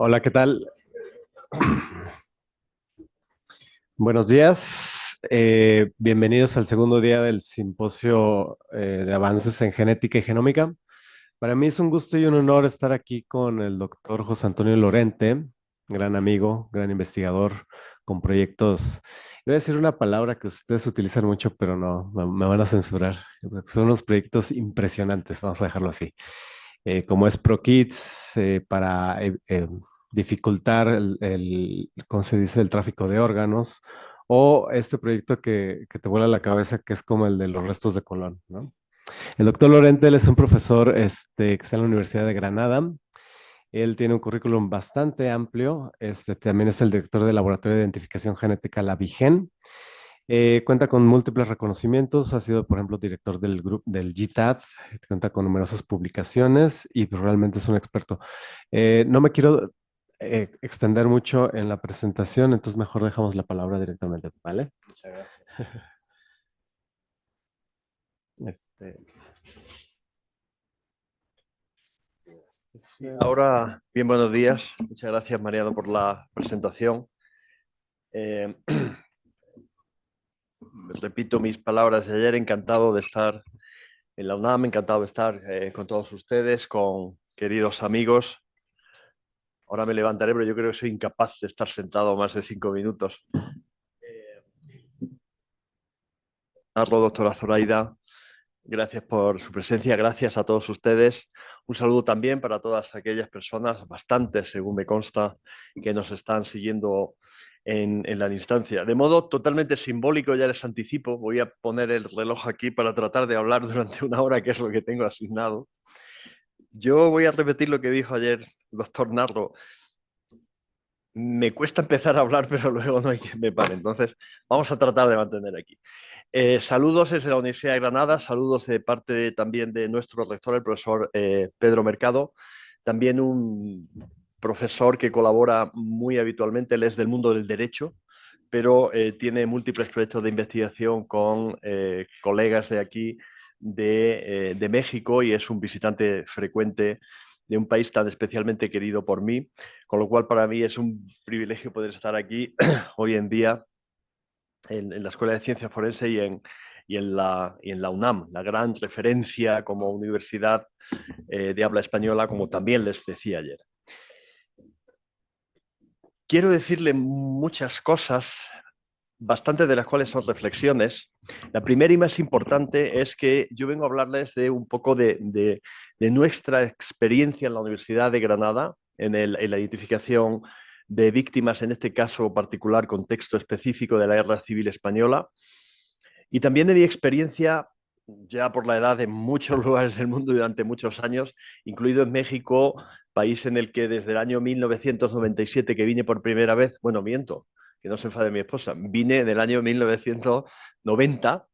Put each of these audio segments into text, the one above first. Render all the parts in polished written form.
Hola, ¿qué tal? Buenos días. Bienvenidos al segundo día del simposio de avances en genética y genómica. Para mí es un gusto y un honor estar aquí con el doctor José Antonio Lorente, gran amigo, gran investigador, con proyectos. Voy a decir una palabra que ustedes utilizan mucho, pero no, me van a censurar. Son unos proyectos impresionantes, vamos a dejarlo así. Como es ProKids, para dificultar ¿cómo se dice?, el tráfico de órganos, o este proyecto que te vuela la cabeza, que es como el de los restos de Colón, ¿no? El doctor Lorente, él es un profesor que está en la Universidad de Granada. Él tiene un currículum bastante amplio. También es el director del Laboratorio de Identificación Genética, la Vigen. Cuenta con múltiples reconocimientos, ha sido, por ejemplo, director del grupo del GTAD, cuenta con numerosas publicaciones y pues, realmente es un experto. No me quiero extender mucho en la presentación, entonces mejor dejamos la palabra directamente, ¿vale? Muchas gracias. Este, Sí, ahora, bien, buenos días. Muchas gracias, Mariano, por la presentación. Eh, Repito mis palabras de ayer, encantado de estar en la UNAM, encantado de estar con todos ustedes, con queridos amigos. Ahora me levantaré, pero yo creo que soy incapaz de estar sentado más de 5 minutos. Doctora Zoraida, gracias por su presencia, gracias a todos ustedes. Un saludo también para todas aquellas personas, bastantes según me consta, que nos están siguiendo en la instancia. De modo totalmente simbólico, ya les anticipo, voy a poner el reloj aquí para tratar de hablar durante una hora, que es lo que tengo asignado. Yo voy a repetir lo que dijo ayer el doctor Narro. Me cuesta empezar a hablar, pero luego no hay quien me pare. Entonces, vamos a tratar de mantener aquí. Saludos desde la Universidad de Granada, saludos de parte también de nuestro rector, el profesor Pedro Mercado, también un profesor que colabora muy habitualmente, él es del mundo del derecho, pero tiene múltiples proyectos de investigación con colegas de aquí, de México, y es un visitante frecuente de un país tan especialmente querido por mí, con lo cual para mí es un privilegio poder estar aquí hoy en día en la Escuela de Ciencia Forense y en la UNAM, la gran referencia como universidad de habla española, como también les decía ayer. Quiero decirle muchas cosas, bastantes de las cuales son reflexiones. La primera y más importante es que yo vengo a hablarles de un poco de nuestra experiencia en la Universidad de Granada, en la identificación de víctimas, en este caso particular, contexto específico de la Guerra Civil Española, y también de mi experiencia, ya por la edad, en muchos lugares del mundo durante muchos años, incluido en México, país en el que desde el año 1997 que vine por primera vez, bueno, miento, que no se enfade mi esposa, vine en el año 1990,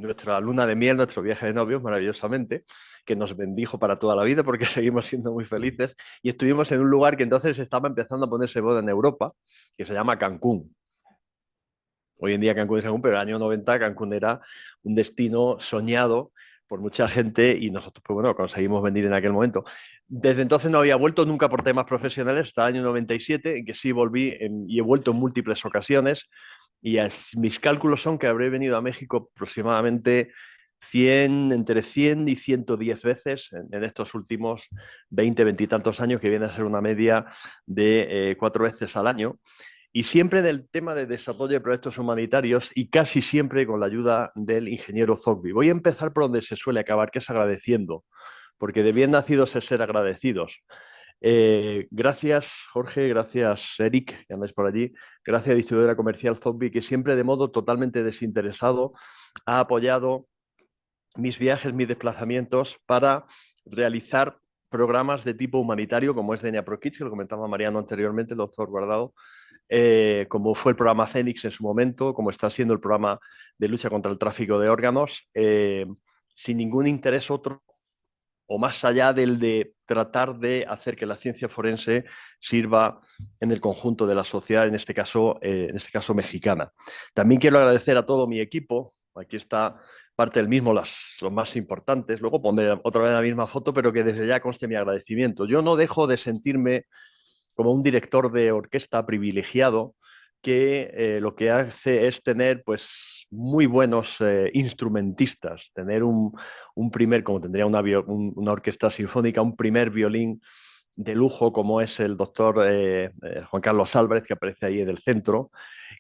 nuestra luna de miel, nuestro viaje de novios, maravillosamente, que nos bendijo para toda la vida porque seguimos siendo muy felices, y estuvimos en un lugar que entonces estaba empezando a ponerse moda en Europa, que se llama Cancún. Hoy en día Cancún es Cancún, pero en el año 90 Cancún era un destino soñado por mucha gente y nosotros, pues bueno, conseguimos venir en aquel momento. Desde entonces no había vuelto nunca por temas profesionales hasta el año 97, en que sí volví y he vuelto en múltiples ocasiones. Y mis cálculos son que habré venido a México aproximadamente 100, entre 100 y 110 veces en estos últimos 20, 20 y tantos años, que viene a ser una media de 4 veces al año, y siempre en el tema de desarrollo de proyectos humanitarios y casi siempre con la ayuda del ingeniero Zogby. Voy a empezar por donde se suele acabar, que es agradeciendo, porque de bien nacidos es ser agradecidos. Gracias, Jorge, gracias, Eric, que andáis por allí, gracias a Distribuidora Comercial Zogby, que siempre de modo totalmente desinteresado ha apoyado mis viajes, mis desplazamientos para realizar programas de tipo humanitario, como es Deña Pro Kids, que lo comentaba Mariano anteriormente, el doctor Guardado, como fue el programa CENIX en su momento, como está siendo el programa de lucha contra el tráfico de órganos, sin ningún interés otro o más allá del de tratar de hacer que la ciencia forense sirva en el conjunto de la sociedad, en este caso mexicana. También quiero agradecer a todo mi equipo. Aquí está parte del mismo, los más importantes. Luego pondré otra vez la misma foto, pero que desde ya conste mi agradecimiento. Yo no dejo de sentirme como un director de orquesta privilegiado que lo que hace es tener pues muy buenos instrumentistas, tener un primer, como tendría una orquesta sinfónica, un primer violín de lujo como es el doctor Juan Carlos Álvarez, que aparece ahí en el centro,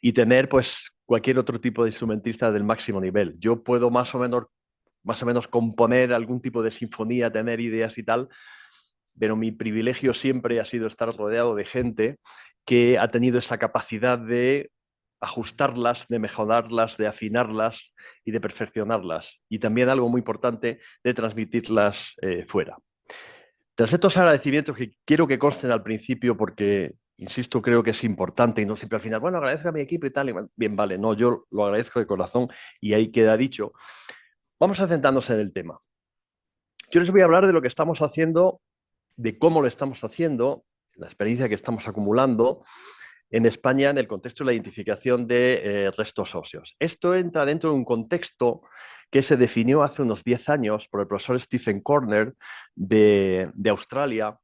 y tener pues cualquier otro tipo de instrumentista del máximo nivel. Yo puedo más o menos componer algún tipo de sinfonía, tener ideas y tal, pero mi privilegio siempre ha sido estar rodeado de gente que ha tenido esa capacidad de ajustarlas, de mejorarlas, de afinarlas y de perfeccionarlas. Y también algo muy importante, de transmitirlas fuera. Tras estos agradecimientos que quiero que consten al principio porque, insisto, creo que es importante y no siempre al final, bueno, agradezco a mi equipo y tal, y bien, vale, no, yo lo agradezco de corazón y ahí queda dicho. Vamos a centrarnos en el tema. Yo les voy a hablar de lo que estamos haciendo, de cómo lo estamos haciendo, la experiencia que estamos acumulando en España en el contexto de la identificación de restos óseos. Esto entra dentro de un contexto que se definió hace unos 10 años por el profesor Stephen Corner de Australia,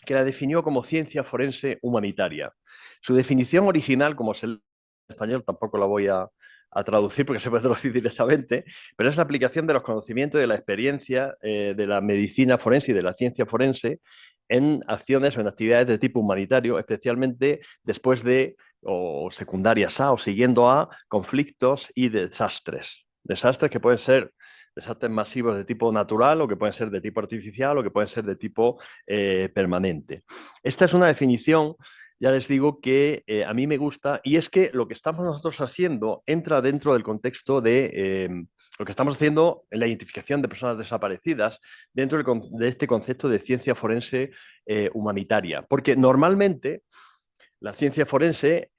que la definió como ciencia forense humanitaria. Su definición original, como es el español, tampoco la voy a traducir porque se puede traducir directamente, pero es la aplicación de los conocimientos y de la experiencia de la medicina forense y de la ciencia forense en acciones o en actividades de tipo humanitario, especialmente después de o secundarias a o siguiendo a conflictos y desastres. Desastres que pueden ser desastres masivos de tipo natural o que pueden ser de tipo artificial o que pueden ser de tipo permanente. Esta es una definición, ya les digo, que a mí me gusta y es que lo que estamos nosotros haciendo entra dentro del contexto de lo que estamos haciendo en la identificación de personas desaparecidas dentro de este concepto de ciencia forense humanitaria. Porque normalmente la ciencia forense,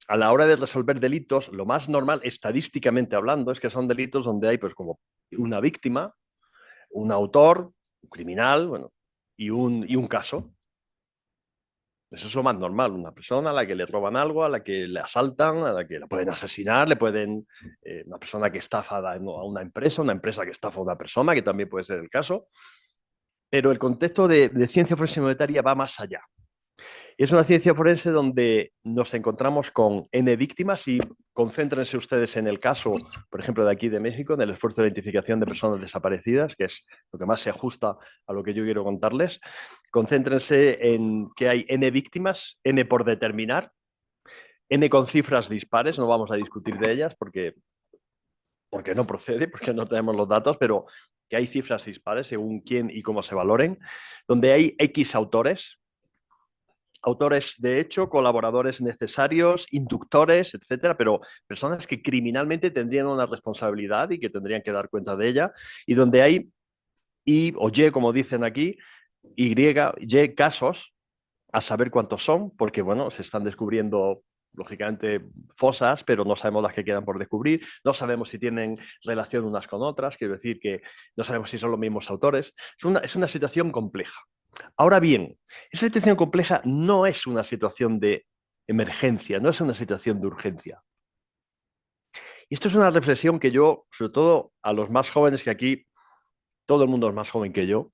a la hora de resolver delitos, lo más normal, estadísticamente hablando, es que son delitos donde hay pues como una víctima, un autor, un criminal, bueno, y un caso. Eso es lo más normal, una persona a la que le roban algo, a la que le asaltan, a la que la pueden asesinar, le pueden, una persona que estafa a una empresa que estafa a una persona, que también puede ser el caso. Pero el contexto de ciencia forense monetaria va más allá. Es una ciencia forense donde nos encontramos con N víctimas y concéntrense ustedes en el caso, por ejemplo, de aquí de México, en el esfuerzo de identificación de personas desaparecidas, que es lo que más se ajusta a lo que yo quiero contarles. Concéntrense en que hay N víctimas, N por determinar, N con cifras dispares, no vamos a discutir de ellas porque no procede, porque no tenemos los datos, pero que hay cifras dispares según quién y cómo se valoren, donde hay X autores de hecho, colaboradores necesarios, inductores, etcétera, pero personas que criminalmente tendrían una responsabilidad y que tendrían que dar cuenta de ella, y donde hay I o Y, como dicen aquí, Y casos, a saber cuántos son, porque bueno, se están descubriendo lógicamente fosas, pero no sabemos las que quedan por descubrir, no sabemos si tienen relación unas con otras, quiero decir que no sabemos si son los mismos autores. Es una situación compleja. Ahora bien, esa situación compleja no es una situación de emergencia, no es una situación de urgencia. Y esto es una reflexión que yo, sobre todo a los más jóvenes, que aquí todo el mundo es más joven que yo,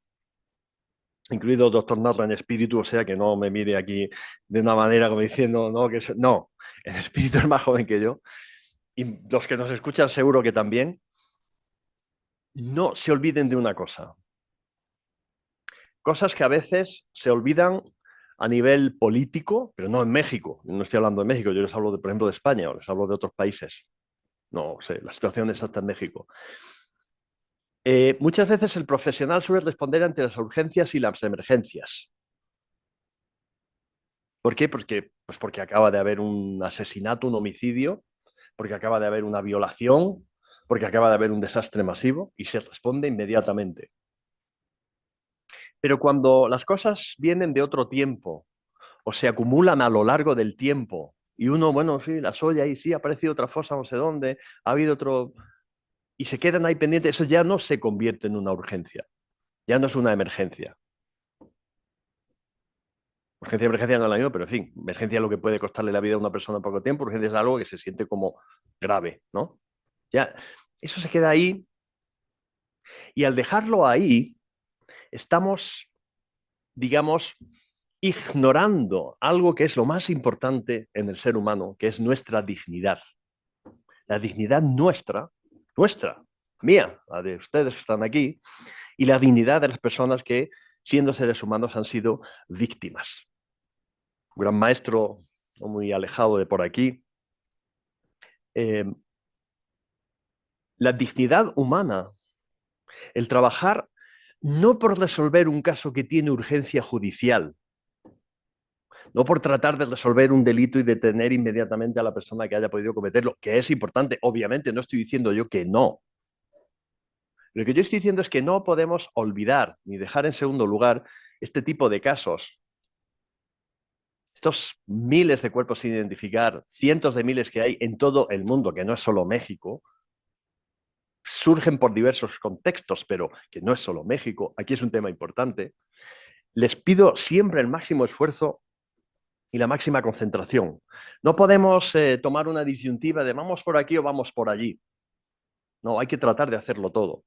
incluido el doctor Narra en espíritu, o sea que no me mire aquí de una manera como diciendo, no, no, en espíritu es más joven que yo, y los que nos escuchan seguro que también, no se olviden de una cosa. Cosas que a veces se olvidan a nivel político, pero no en México. No estoy hablando de México, yo les hablo, por ejemplo, de España o les hablo de otros países. No sé, la situación es hasta en México. Muchas veces el profesional suele responder ante las urgencias y las emergencias. ¿Por qué? Porque acaba de haber un asesinato, un homicidio, porque acaba de haber una violación, porque acaba de haber un desastre masivo y se responde inmediatamente. Pero cuando las cosas vienen de otro tiempo o se acumulan a lo largo del tiempo y uno, bueno, sí, las oye ahí, sí, ha aparecido otra fosa no sé dónde, ha habido otro, y se quedan ahí pendientes, eso ya no se convierte en una urgencia, ya no es una emergencia. Urgencia y emergencia no es la misma, pero en fin, emergencia es lo que puede costarle la vida a una persona en poco tiempo, urgencia es algo que se siente como grave, ¿no? Ya, eso se queda ahí y al dejarlo ahí, estamos, digamos, ignorando algo que es lo más importante en el ser humano, que es nuestra dignidad. La dignidad nuestra, mía, la de ustedes que están aquí, y la dignidad de las personas que, siendo seres humanos, han sido víctimas. Un gran maestro, no muy alejado de por aquí, eh, la dignidad humana, el trabajar no por resolver un caso que tiene urgencia judicial, no por tratar de resolver un delito y detener inmediatamente a la persona que haya podido cometerlo, que es importante, obviamente, no estoy diciendo yo que no. Lo que yo estoy diciendo es que no podemos olvidar ni dejar en segundo lugar este tipo de casos. Estos miles de cuerpos sin identificar, cientos de miles que hay en todo el mundo, que no es solo México, surgen por diversos contextos, pero que no es solo México, aquí es un tema importante. Les pido siempre el máximo esfuerzo y la máxima concentración. No podemos tomar una disyuntiva de vamos por aquí o vamos por allí. No, hay que tratar de hacerlo todo.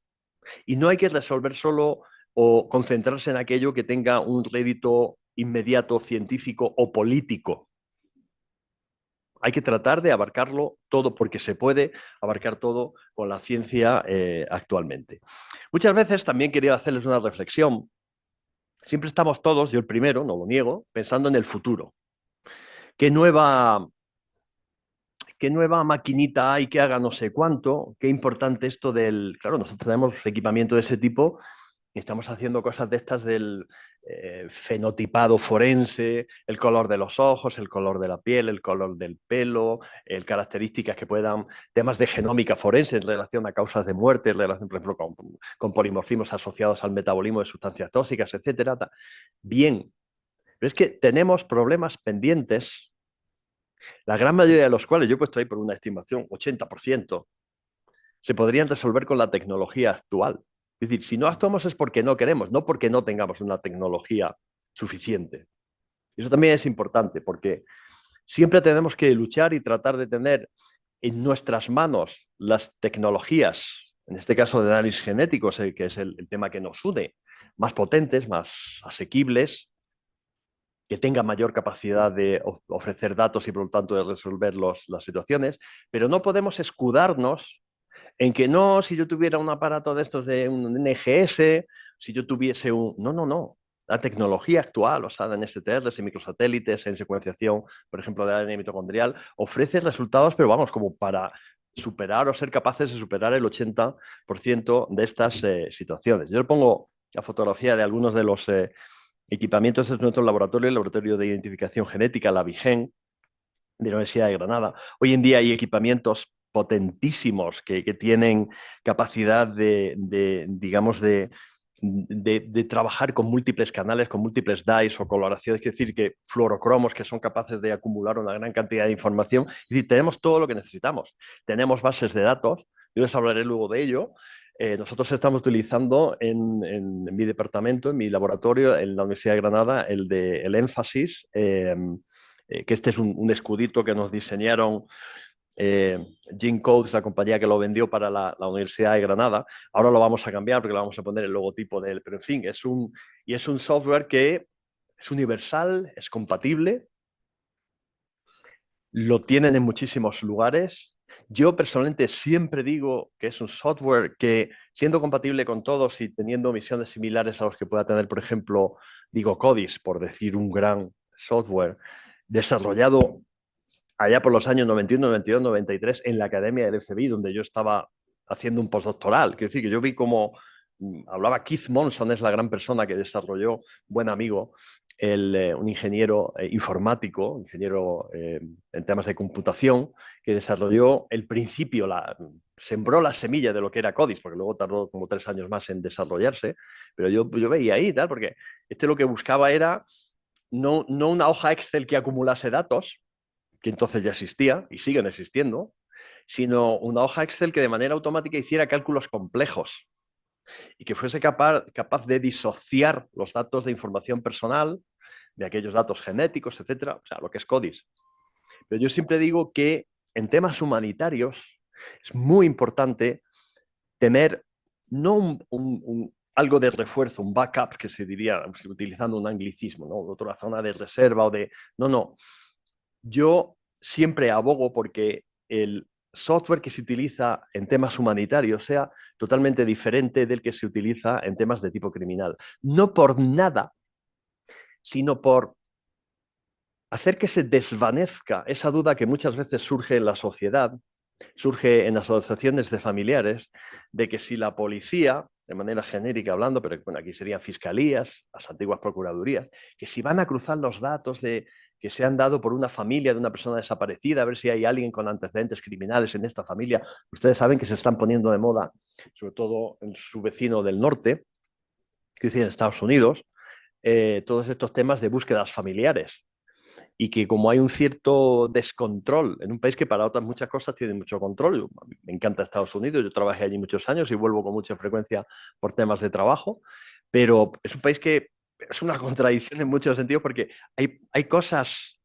Y no hay que resolver solo o concentrarse en aquello que tenga un rédito inmediato científico o político. Hay que tratar de abarcarlo todo porque se puede abarcar todo con la ciencia actualmente. Muchas veces también quería hacerles una reflexión. Siempre estamos todos, yo el primero, no lo niego, pensando en el futuro. ¿Qué nueva qué nueva maquinita hay que haga no sé cuánto? Qué importante esto del... Claro, nosotros tenemos equipamiento de ese tipo y estamos haciendo cosas de estas del fenotipado forense, el color de los ojos, el color de la piel, el color del pelo, características que puedan, temas de genómica forense en relación a causas de muerte, en relación, por ejemplo, con polimorfismos asociados al metabolismo de sustancias tóxicas, etcétera. Bien, pero es que tenemos problemas pendientes, la gran mayoría de los cuales, yo he puesto ahí por una estimación, 80%, se podrían resolver con la tecnología actual. Es decir, si no actuamos es porque no queremos, no porque no tengamos una tecnología suficiente. Eso también es importante porque siempre tenemos que luchar y tratar de tener en nuestras manos las tecnologías, en este caso de análisis genéticos, que es el tema que nos une, más potentes, más asequibles, que tenga mayor capacidad de ofrecer datos y por lo tanto de resolver las situaciones, pero no podemos escudarnos en que no, si yo tuviera un aparato de estos de un NGS, si yo tuviese un... No, no, no. La tecnología actual basada en STRs, en microsatélites, en secuenciación, por ejemplo, de ADN mitocondrial, ofrece resultados, pero vamos, como para superar o ser capaces de superar el 80% de estas situaciones. Yo le pongo la fotografía de algunos de los equipamientos de nuestro laboratorio, el Laboratorio de Identificación Genética, la VIGEN, de la Universidad de Granada. Hoy en día hay equipamientos potentísimos que tienen capacidad digamos, de trabajar con múltiples canales, con múltiples dyes o coloraciones, es decir, que fluorocromos que son capaces de acumular una gran cantidad de información. Es decir, tenemos todo lo que necesitamos. Tenemos bases de datos, yo les hablaré luego de ello. Nosotros estamos utilizando en mi departamento, en mi laboratorio, en la Universidad de Granada, el énfasis, que este es un escudito que nos diseñaron GeneCodes, la compañía que lo vendió para la Universidad de Granada. Ahora lo vamos a cambiar porque le vamos a poner el logotipo de él, pero en fin, es un software que es universal, es compatible, lo tienen en muchísimos lugares. Yo personalmente siempre digo que es un software que, siendo compatible con todos y teniendo misiones similares a los que pueda tener, por ejemplo, digo Codis, por decir un gran software, desarrollado allá por los años 91, 92, 93 en la Academia del FBI, donde yo estaba haciendo un postdoctoral. Quiero decir que yo vi cómo hablaba Keith Monson, es la gran persona que desarrolló, buen amigo, un ingeniero informático, ingeniero en temas de computación, que desarrolló el principio, sembró la semilla de lo que era CODIS, porque luego tardó como 3 años más en desarrollarse, pero yo veía ahí, tal, porque lo que buscaba era no una hoja Excel que acumulase datos, que entonces ya existía y siguen existiendo, sino una hoja Excel que de manera automática hiciera cálculos complejos y que fuese capaz de disociar los datos de información personal de aquellos datos genéticos, etcétera, o sea, lo que es CODIS. Pero yo siempre digo que en temas humanitarios es muy importante tener no algo de refuerzo, un backup, que se diría, utilizando un anglicismo, ¿no? Otra zona de reserva o de... No, no. Yo siempre abogo porque el software que se utiliza en temas humanitarios sea totalmente diferente del que se utiliza en temas de tipo criminal. No por nada, sino por hacer que se desvanezca esa duda que muchas veces surge en la sociedad, surge en las asociaciones de familiares, de que si la policía, de manera genérica hablando, pero bueno, aquí serían fiscalías, las antiguas procuradurías, que si van a cruzar los datos de que se han dado por una familia de una persona desaparecida, a ver si hay alguien con antecedentes criminales en esta familia. Ustedes saben que se están poniendo de moda, sobre todo en su vecino del norte, que es en Estados Unidos, todos estos temas de búsquedas familiares y que como hay un cierto descontrol en un país que para otras muchas cosas tiene mucho control. Me encanta Estados Unidos, yo trabajé allí muchos años y vuelvo con mucha frecuencia por temas de trabajo, pero es un país que es una contradicción en muchos sentidos porque hay cosas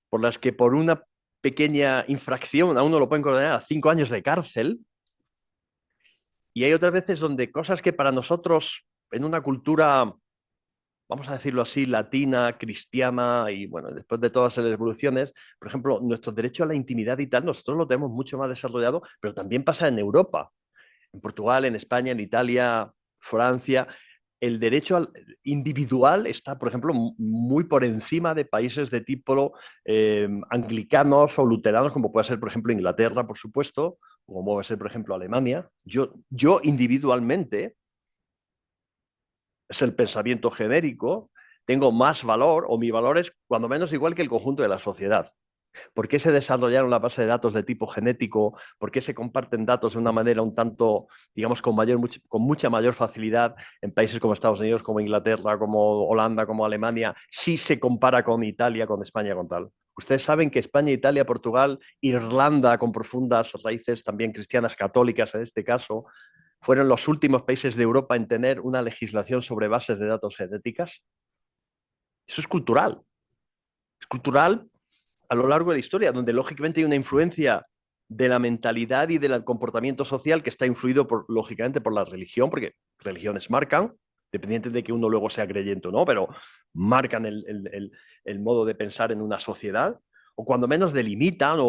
por las que por una pequeña infracción a uno lo pueden condenar a 5 años de cárcel y hay otras veces donde cosas que para nosotros en una cultura, vamos a decirlo así, latina, cristiana y bueno, después de todas las evoluciones, por ejemplo, nuestro derecho a la intimidad y tal, nosotros lo tenemos mucho más desarrollado, pero también pasa en Europa, en Portugal, en España, en Italia, Francia. El derecho individual está, por ejemplo, muy por encima de países de tipo anglicanos o luteranos, como puede ser, por ejemplo, Inglaterra, por supuesto, o como puede ser, por ejemplo, Alemania. Yo individualmente es el pensamiento genérico, tengo más valor o mi valor es cuando menos igual que el conjunto de la sociedad. ¿Por qué se desarrollaron la base de datos de tipo genético? ¿Por qué se comparten datos de una manera un tanto, digamos, con mucha mayor facilidad en países como Estados Unidos, como Inglaterra, como Holanda, como Alemania, si se compara con Italia, con España, con tal? Ustedes saben que España, Italia, Portugal, Irlanda, con profundas raíces también cristianas católicas en este caso, fueron los últimos países de Europa en tener una legislación sobre bases de datos genéticas. Eso es cultural a lo largo de la historia, donde lógicamente hay una influencia de la mentalidad y del comportamiento social que está influido lógicamente por la religión, porque religiones marcan, dependiente de que uno luego sea creyente o no, pero marcan el modo de pensar en una sociedad, o cuando menos delimitan.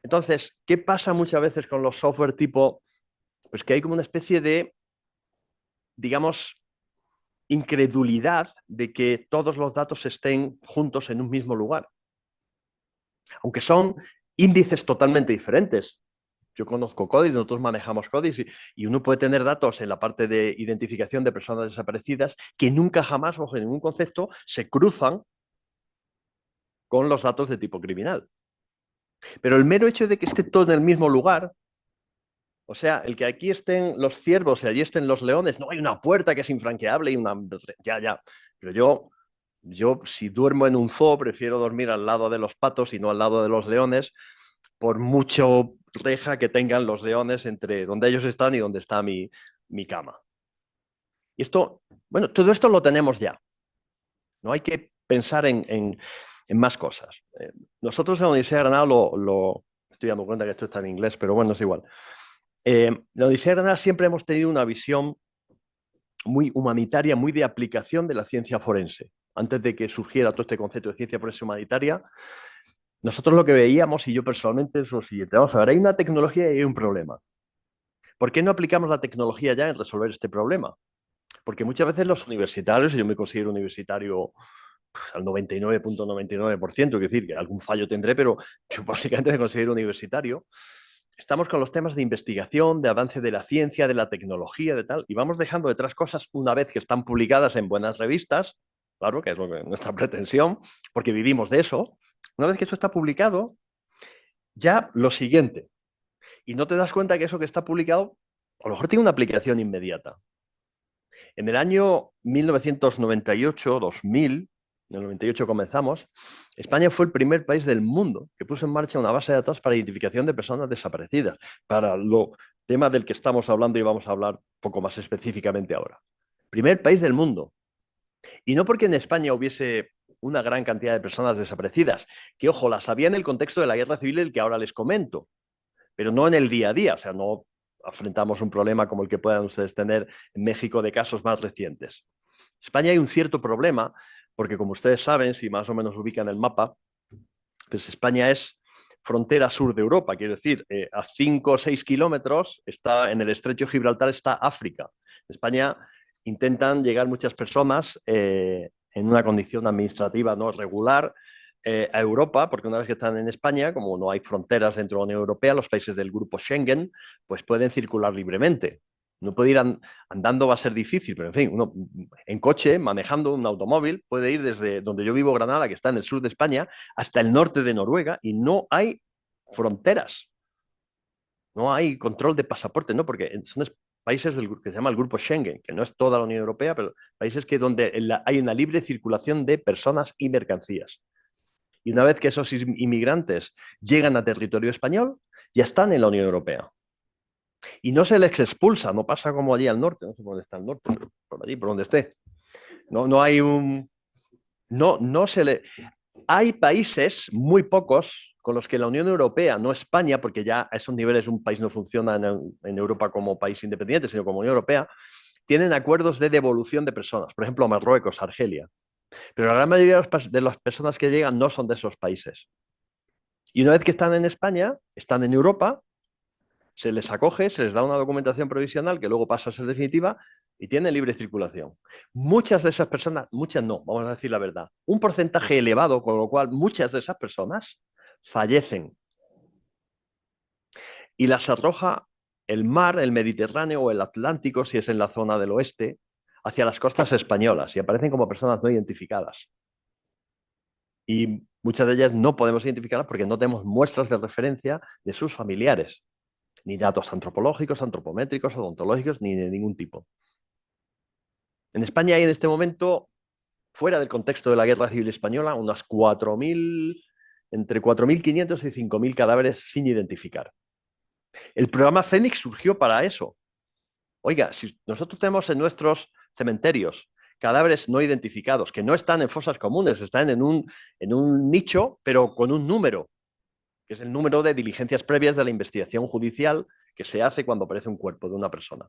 Entonces, ¿qué pasa muchas veces con los software tipo? Pues que hay como una especie de, digamos, incredulidad de que todos los datos estén juntos en un mismo lugar, aunque son índices totalmente diferentes. Yo conozco CODIS, nosotros manejamos CODIS y uno puede tener datos en la parte de identificación de personas desaparecidas que nunca jamás, bajo ningún concepto, se cruzan con los datos de tipo criminal. Pero el mero hecho de que esté todo en el mismo lugar, o sea, el que aquí estén los ciervos y allí estén los leones, no hay una puerta que es infranqueable y una... Ya. Pero yo si duermo en un zoo, prefiero dormir al lado de los patos y no al lado de los leones, por mucho reja que tengan los leones entre donde ellos están y donde está mi cama. Y esto, bueno, todo esto lo tenemos ya. No hay que pensar en más cosas. Nosotros en la Universidad de Granada estoy dando cuenta que esto está en inglés, pero bueno, es igual. En la Universidad de Granada siempre hemos tenido una visión muy humanitaria, muy de aplicación de la ciencia forense. Antes de que surgiera todo este concepto de ciencia forense humanitaria, nosotros lo que veíamos, y yo personalmente, es lo siguiente. Vamos a ver, hay una tecnología y hay un problema. ¿Por qué no aplicamos la tecnología ya en resolver este problema? Porque muchas veces los universitarios, y yo me considero universitario al 99.99%, es decir, que algún fallo tendré, pero yo básicamente me considero universitario, estamos con los temas de investigación, de avance de la ciencia, de la tecnología, de tal, y vamos dejando detrás cosas una vez que están publicadas en buenas revistas, claro, que es nuestra pretensión, porque vivimos de eso. Una vez que esto está publicado, ya lo siguiente, y no te das cuenta que eso que está publicado a lo mejor tiene una aplicación inmediata. En el año 1998, 2000, en el 98 comenzamos, España fue el primer país del mundo que puso en marcha una base de datos para identificación de personas desaparecidas, para lo tema del que estamos hablando y vamos a hablar poco más específicamente ahora. Primer país del mundo. Y no porque en España hubiese una gran cantidad de personas desaparecidas, que ojo, las había en el contexto de la guerra civil del que ahora les comento, pero no en el día a día, o sea, no afrontamos un problema como el que puedan ustedes tener en México de casos más recientes. En España hay un cierto problema, porque como ustedes saben, si más o menos ubican el mapa, pues España es frontera sur de Europa, quiero decir, a 5 o 6 kilómetros está en el estrecho de Gibraltar está África. En España intentan llegar muchas personas en una condición administrativa no regular a Europa, porque una vez que están en España, como no hay fronteras dentro de la Unión Europea, los países del grupo Schengen, pues pueden circular libremente. No puede ir andando, va a ser difícil, pero en fin, uno en coche, manejando un automóvil, puede ir desde donde yo vivo, Granada, que está en el sur de España, hasta el norte de Noruega y no hay fronteras, no hay control de pasaporte, ¿no? Porque son países que se llama el grupo Schengen, que no es toda la Unión Europea, pero países que donde hay una libre circulación de personas y mercancías. Y una vez que esos inmigrantes llegan a territorio español, ya están en la Unión Europea. Y no se les expulsa, no pasa como allí al norte, no sé por dónde está el norte, pero por allí, por donde esté. No hay un... No se le... Hay países, muy pocos, con los que la Unión Europea, no España, porque ya a esos niveles un país no funciona en Europa como país independiente, sino como Unión Europea, tienen acuerdos de devolución de personas. Por ejemplo, Marruecos, Argelia. Pero la gran mayoría de las personas que llegan no son de esos países. Y una vez que están en España, están en Europa, se les acoge, se les da una documentación provisional que luego pasa a ser definitiva y tienen libre circulación. Muchas de esas personas, muchas no, vamos a decir la verdad, un porcentaje elevado, con lo cual muchas de esas personas fallecen y las arroja el mar, el Mediterráneo o el Atlántico, si es en la zona del oeste, hacia las costas españolas y aparecen como personas no identificadas. Y muchas de ellas no podemos identificarlas porque no tenemos muestras de referencia de sus familiares, ni datos antropológicos, antropométricos, odontológicos, ni de ningún tipo. En España hay en este momento, fuera del contexto de la Guerra Civil Española, unas 4.000, entre 4.500 y 5.000 cadáveres sin identificar. El programa Fénix surgió para eso. Oiga, si nosotros tenemos en nuestros cementerios cadáveres no identificados, que no están en fosas comunes, están en un nicho, pero con un número, que es el número de diligencias previas de la investigación judicial que se hace cuando aparece un cuerpo de una persona.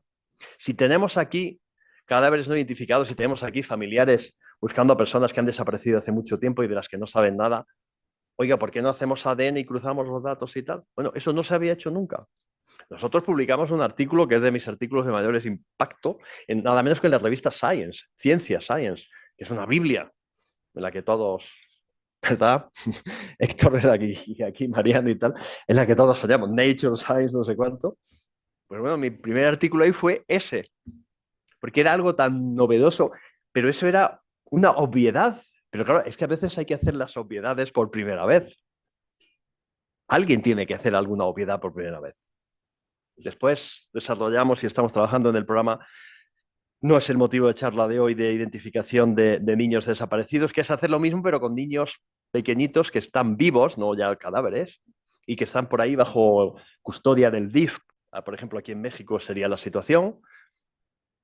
Si tenemos aquí cadáveres no identificados, si tenemos aquí familiares buscando a personas que han desaparecido hace mucho tiempo y de las que no saben nada, oiga, ¿por qué no hacemos ADN y cruzamos los datos y tal? Bueno, eso no se había hecho nunca. Nosotros publicamos un artículo que es de mis artículos de mayores impacto, en nada menos que en la revista Science, Ciencia Science, que es una Biblia en la que todos, ¿verdad? Héctor de aquí y aquí Mariano y tal, en la que todos soñamos, Nature, Science, no sé cuánto. Pues bueno, mi primer artículo ahí fue ese, porque era algo tan novedoso, pero eso era una obviedad. Pero claro, es que a veces hay que hacer las obviedades por primera vez. Alguien tiene que hacer alguna obviedad por primera vez. Después desarrollamos y estamos trabajando en el programa. No es el motivo de charla de hoy de identificación de niños desaparecidos, que es hacer lo mismo, pero con niños pequeñitos que están vivos, no ya cadáveres, y que están por ahí bajo custodia del DIF. Por ejemplo, aquí en México sería la situación,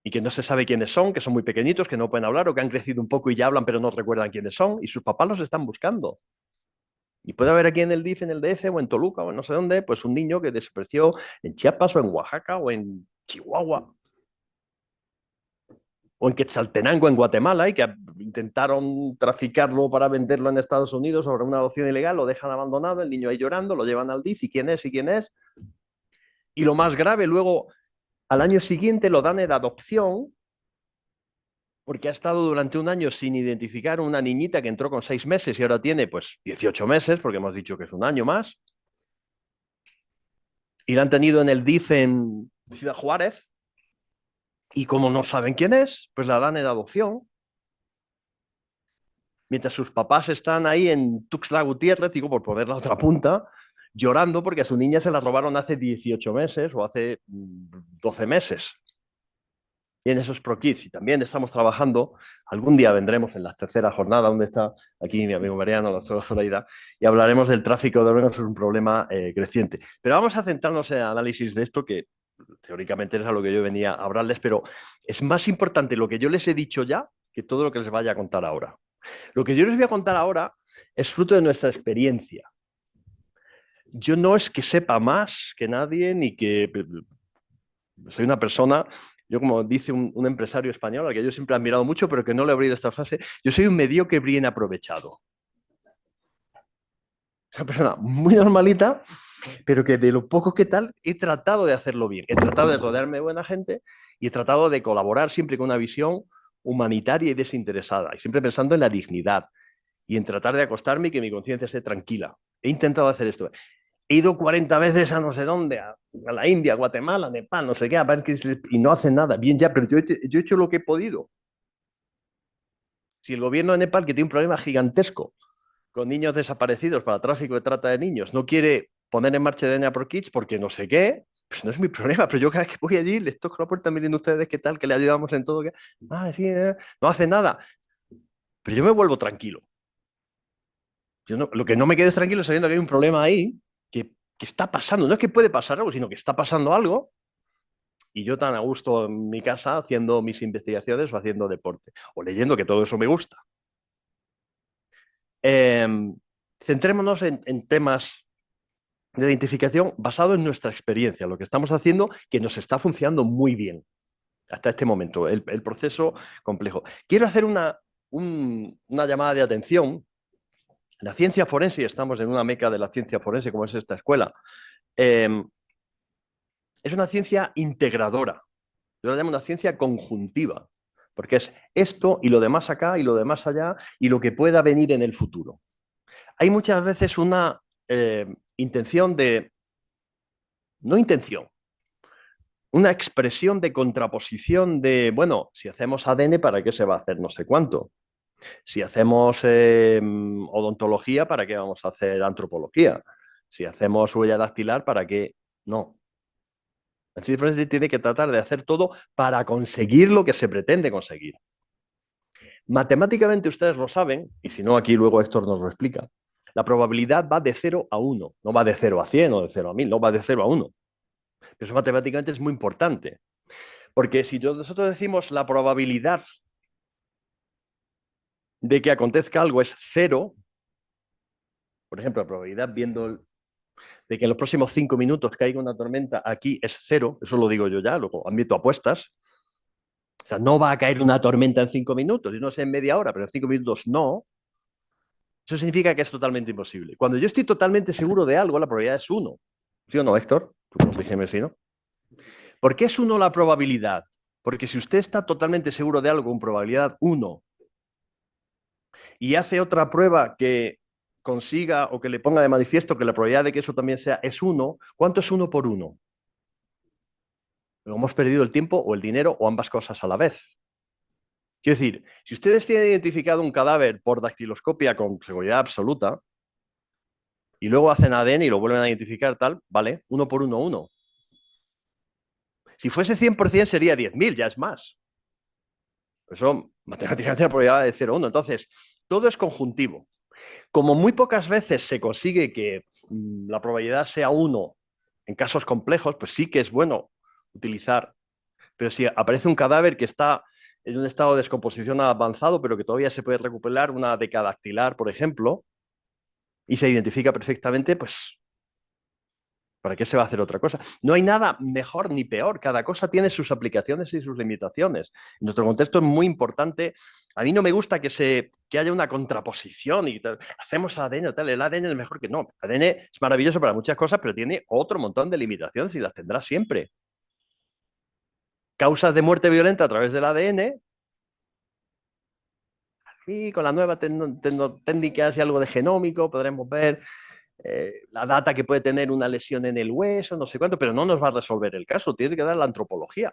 y que no se sabe quiénes son, que son muy pequeñitos, que no pueden hablar o que han crecido un poco y ya hablan, pero no recuerdan quiénes son, y sus papás los están buscando. Y puede haber aquí en el DIF, en el DF o en Toluca o en no sé dónde, pues un niño que desapareció en Chiapas o en Oaxaca o en Chihuahua o en Quetzaltenango, en Guatemala, y que intentaron traficarlo para venderlo en Estados Unidos sobre una adopción ilegal, lo dejan abandonado, el niño ahí llorando, lo llevan al DIF, y quién es, y quién es. Y lo más grave, luego al año siguiente lo dan en adopción porque ha estado durante un año sin identificar una niñita que entró con 6 meses y ahora tiene pues 18 meses, porque hemos dicho que es un año más. Y la han tenido en el DIF en Ciudad Juárez. Y como no saben quién es, pues la dan en adopción. Mientras sus papás están ahí en Tuxtla Gutiérrez, digo, por poner la otra punta, llorando porque a su niña se la robaron hace 18 meses o hace 12 meses. Y en esos ProKids, y también estamos trabajando, algún día vendremos en la tercera jornada, donde está aquí mi amigo Mariano, la doctora Zoraida, y hablaremos del tráfico de órganos, es un problema creciente. Pero vamos a centrarnos en el análisis de esto, que teóricamente es a lo que yo venía a hablarles, pero es más importante lo que yo les he dicho ya que todo lo que les vaya a contar ahora. Lo que yo les voy a contar ahora es fruto de nuestra experiencia. Yo no es que sepa más que nadie, ni que Soy una persona, yo como dice un empresario español, al que yo siempre he admirado mucho, pero que no le he oído esta frase, yo soy un mediocre bien aprovechado. Es una persona muy normalita, pero que de lo poco que tal he tratado de hacerlo bien. He tratado de rodearme de buena gente y he tratado de colaborar siempre con una visión humanitaria y desinteresada, y siempre pensando en la dignidad y en tratar de acostarme y que mi conciencia esté tranquila. He intentado hacer esto. He ido 40 veces a no sé dónde, a la India, a Guatemala, a Nepal, no sé qué, y no hacen nada. Bien, ya, pero yo he hecho lo que he podido. Si el gobierno de Nepal, que tiene un problema gigantesco con niños desaparecidos para tráfico de trata de niños, no quiere poner en marcha DNA por Kids porque no sé qué, pues no es mi problema, pero yo cada vez que voy allí les toco la puerta, miren ustedes qué tal, que le ayudamos en todo, que sí, no hace nada, pero yo me vuelvo tranquilo. Yo no, lo que no me quedo es tranquilo sabiendo que hay un problema ahí que está pasando, no es que puede pasar algo, sino que está pasando algo y yo tan a gusto en mi casa haciendo mis investigaciones o haciendo deporte o leyendo, que todo eso me gusta. Eh, Centrémonos en temas de identificación basado en nuestra experiencia, lo que estamos haciendo que nos está funcionando muy bien hasta este momento, el proceso complejo. Quiero hacer una llamada de atención. La ciencia forense, y estamos en una meca de la ciencia forense como es esta escuela, eh, es una ciencia integradora. Yo la llamo una ciencia conjuntiva, porque es esto y lo demás acá y lo demás allá y lo que pueda venir en el futuro. Hay muchas veces una intención de, no intención, una expresión de contraposición de, bueno, si hacemos ADN, ¿para qué se va a hacer no sé cuánto? Si hacemos odontología, ¿para qué vamos a hacer antropología? Si hacemos huella dactilar, ¿para qué no? El ciencia forense tiene que tratar de hacer todo para conseguir lo que se pretende conseguir. Matemáticamente ustedes lo saben, y si no, aquí luego Héctor nos lo explica. La probabilidad va de 0 a 1, no va de 0 a 100 o de 0 a 1000, no va de 0 a 1. Eso matemáticamente es muy importante, porque si nosotros decimos la probabilidad de que acontezca algo es 0, por ejemplo, la probabilidad de que en los próximos 5 minutos caiga una tormenta aquí es 0, eso lo digo yo ya, luego admito apuestas. O sea, no va a caer una tormenta en 5 minutos, yo no sé en media hora, pero en 5 minutos no. Eso significa que es totalmente imposible. Cuando yo estoy totalmente seguro de algo, la probabilidad es 1. ¿Sí o no, Héctor? Tú corrígeme si no. ¿Por qué es 1 la probabilidad? Porque si usted está totalmente seguro de algo con probabilidad 1 y hace otra prueba que consiga o que le ponga de manifiesto que la probabilidad de que eso también sea es 1, ¿cuánto es 1 por 1? Hemos perdido el tiempo o el dinero o ambas cosas a la vez. Quiero decir, si ustedes tienen identificado un cadáver por dactiloscopia con seguridad absoluta y luego hacen ADN y lo vuelven a identificar tal, vale, 1 por 1, 1. Si fuese 100% sería 10.000, ya es más. Eso, matemáticamente, la probabilidad de 0, 1. Entonces, todo es conjuntivo. Como muy pocas veces se consigue que la probabilidad sea 1 en casos complejos, pues sí que es bueno utilizar. Pero si aparece un cadáver que está en un estado de descomposición avanzado, pero que todavía se puede recuperar una decadactilar, por ejemplo, y se identifica perfectamente, pues ¿para qué se va a hacer otra cosa? No hay nada mejor ni peor. Cada cosa tiene sus aplicaciones y sus limitaciones. En nuestro contexto es muy importante. A mí no me gusta que haya una contraposición y tal. Hacemos ADN, tal. El ADN es mejor que no. El ADN es maravilloso para muchas cosas, pero tiene otro montón de limitaciones y las tendrá siempre. Causas de muerte violenta a través del ADN. Y con la nueva técnicas y algo de genómico podremos ver la data que puede tener una lesión en el hueso, no sé cuánto, pero no nos va a resolver el caso, tiene que dar la antropología.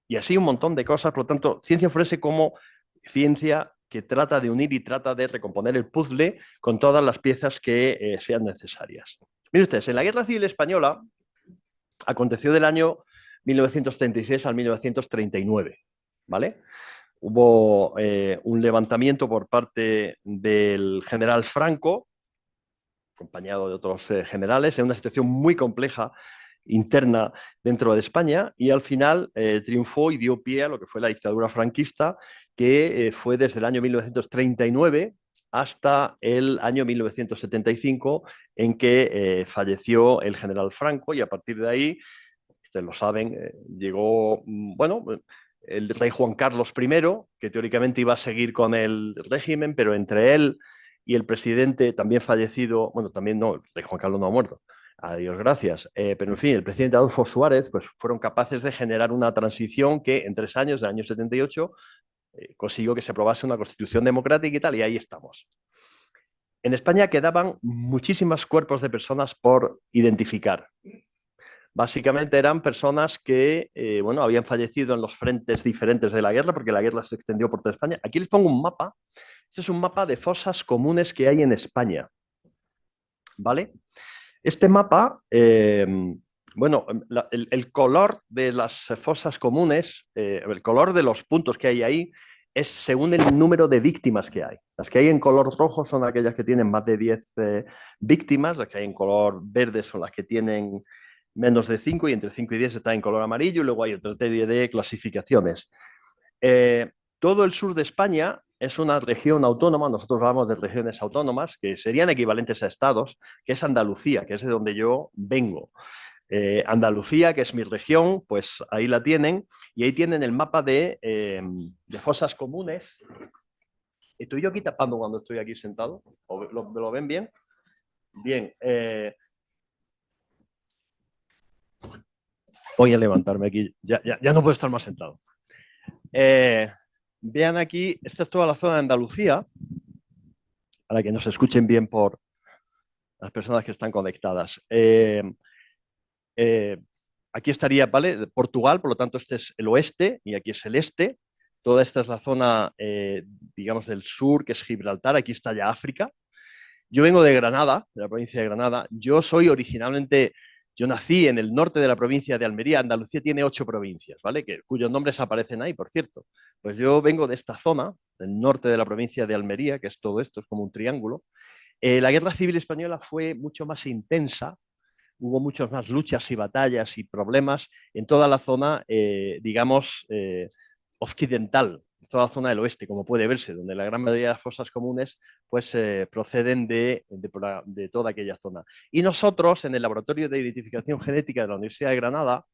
Y así un montón de cosas, por lo tanto, ciencia forense como ciencia que trata de unir y trata de recomponer el puzzle con todas las piezas que sean necesarias. Miren ustedes, en la Guerra Civil Española aconteció del año 1936 al 1939, ¿vale? Hubo un levantamiento por parte del general Franco, acompañado de otros generales, en una situación muy compleja interna dentro de España, y al final triunfó y dio pie a lo que fue la dictadura franquista, que fue desde el año 1939 hasta el año 1975, en que falleció el general Franco, y a partir de ahí ustedes lo saben, llegó, bueno, el rey Juan Carlos I, que teóricamente iba a seguir con el régimen, pero entre él y el presidente también fallecido, bueno, también no, el rey Juan Carlos no ha muerto, a Dios gracias, pero en fin, el presidente Adolfo Suárez, pues fueron capaces de generar una transición que en 3 años, del año 78, consiguió que se aprobase una constitución democrática y tal, y ahí estamos. En España quedaban muchísimos cuerpos de personas por identificar. Básicamente eran personas que bueno, habían fallecido en los frentes diferentes de la guerra, porque la guerra se extendió por toda España. Aquí les pongo un mapa. Este es un mapa de fosas comunes que hay en España. ¿Vale? Este mapa, bueno, el color de las fosas comunes, el color de los puntos que hay ahí, es según el número de víctimas que hay. Las que hay en color rojo son aquellas que tienen más de 10 víctimas, las que hay en color verde son las que tienen menos de 5 y entre 5 y 10 está en color amarillo y luego hay otra serie de clasificaciones. Todo el sur de España es una región autónoma, nosotros hablamos de regiones autónomas, que serían equivalentes a estados, que es Andalucía, que es de donde yo vengo. Andalucía, que es mi región, pues ahí la tienen, y ahí tienen el mapa de fosas comunes. ¿Estoy yo aquí tapando cuando estoy aquí sentado? ¿Lo ven bien? Bien. Voy a levantarme aquí, ya no puedo estar más sentado. Vean aquí, esta es toda la zona de Andalucía, para que nos escuchen bien por las personas que están conectadas. Aquí estaría, ¿vale? Portugal, por lo tanto este es el oeste y aquí es el este. Toda esta es la zona, digamos, del sur, que es Gibraltar. Aquí está ya África. Yo vengo de Granada, de la provincia de Granada. Yo nací en el norte de la provincia de Almería. Andalucía tiene 8 provincias, ¿vale? Cuyos nombres aparecen ahí, por cierto. Pues yo vengo de esta zona, del norte de la provincia de Almería, que es todo esto, es como un triángulo. La guerra civil española fue mucho más intensa, hubo muchas más luchas y batallas y problemas en toda la zona, digamos, occidental, toda la zona del oeste, como puede verse, donde la gran mayoría de las fosas comunes pues, proceden de toda aquella zona. Y nosotros, en el Laboratorio de Identificación Genética de la Universidad de Granada,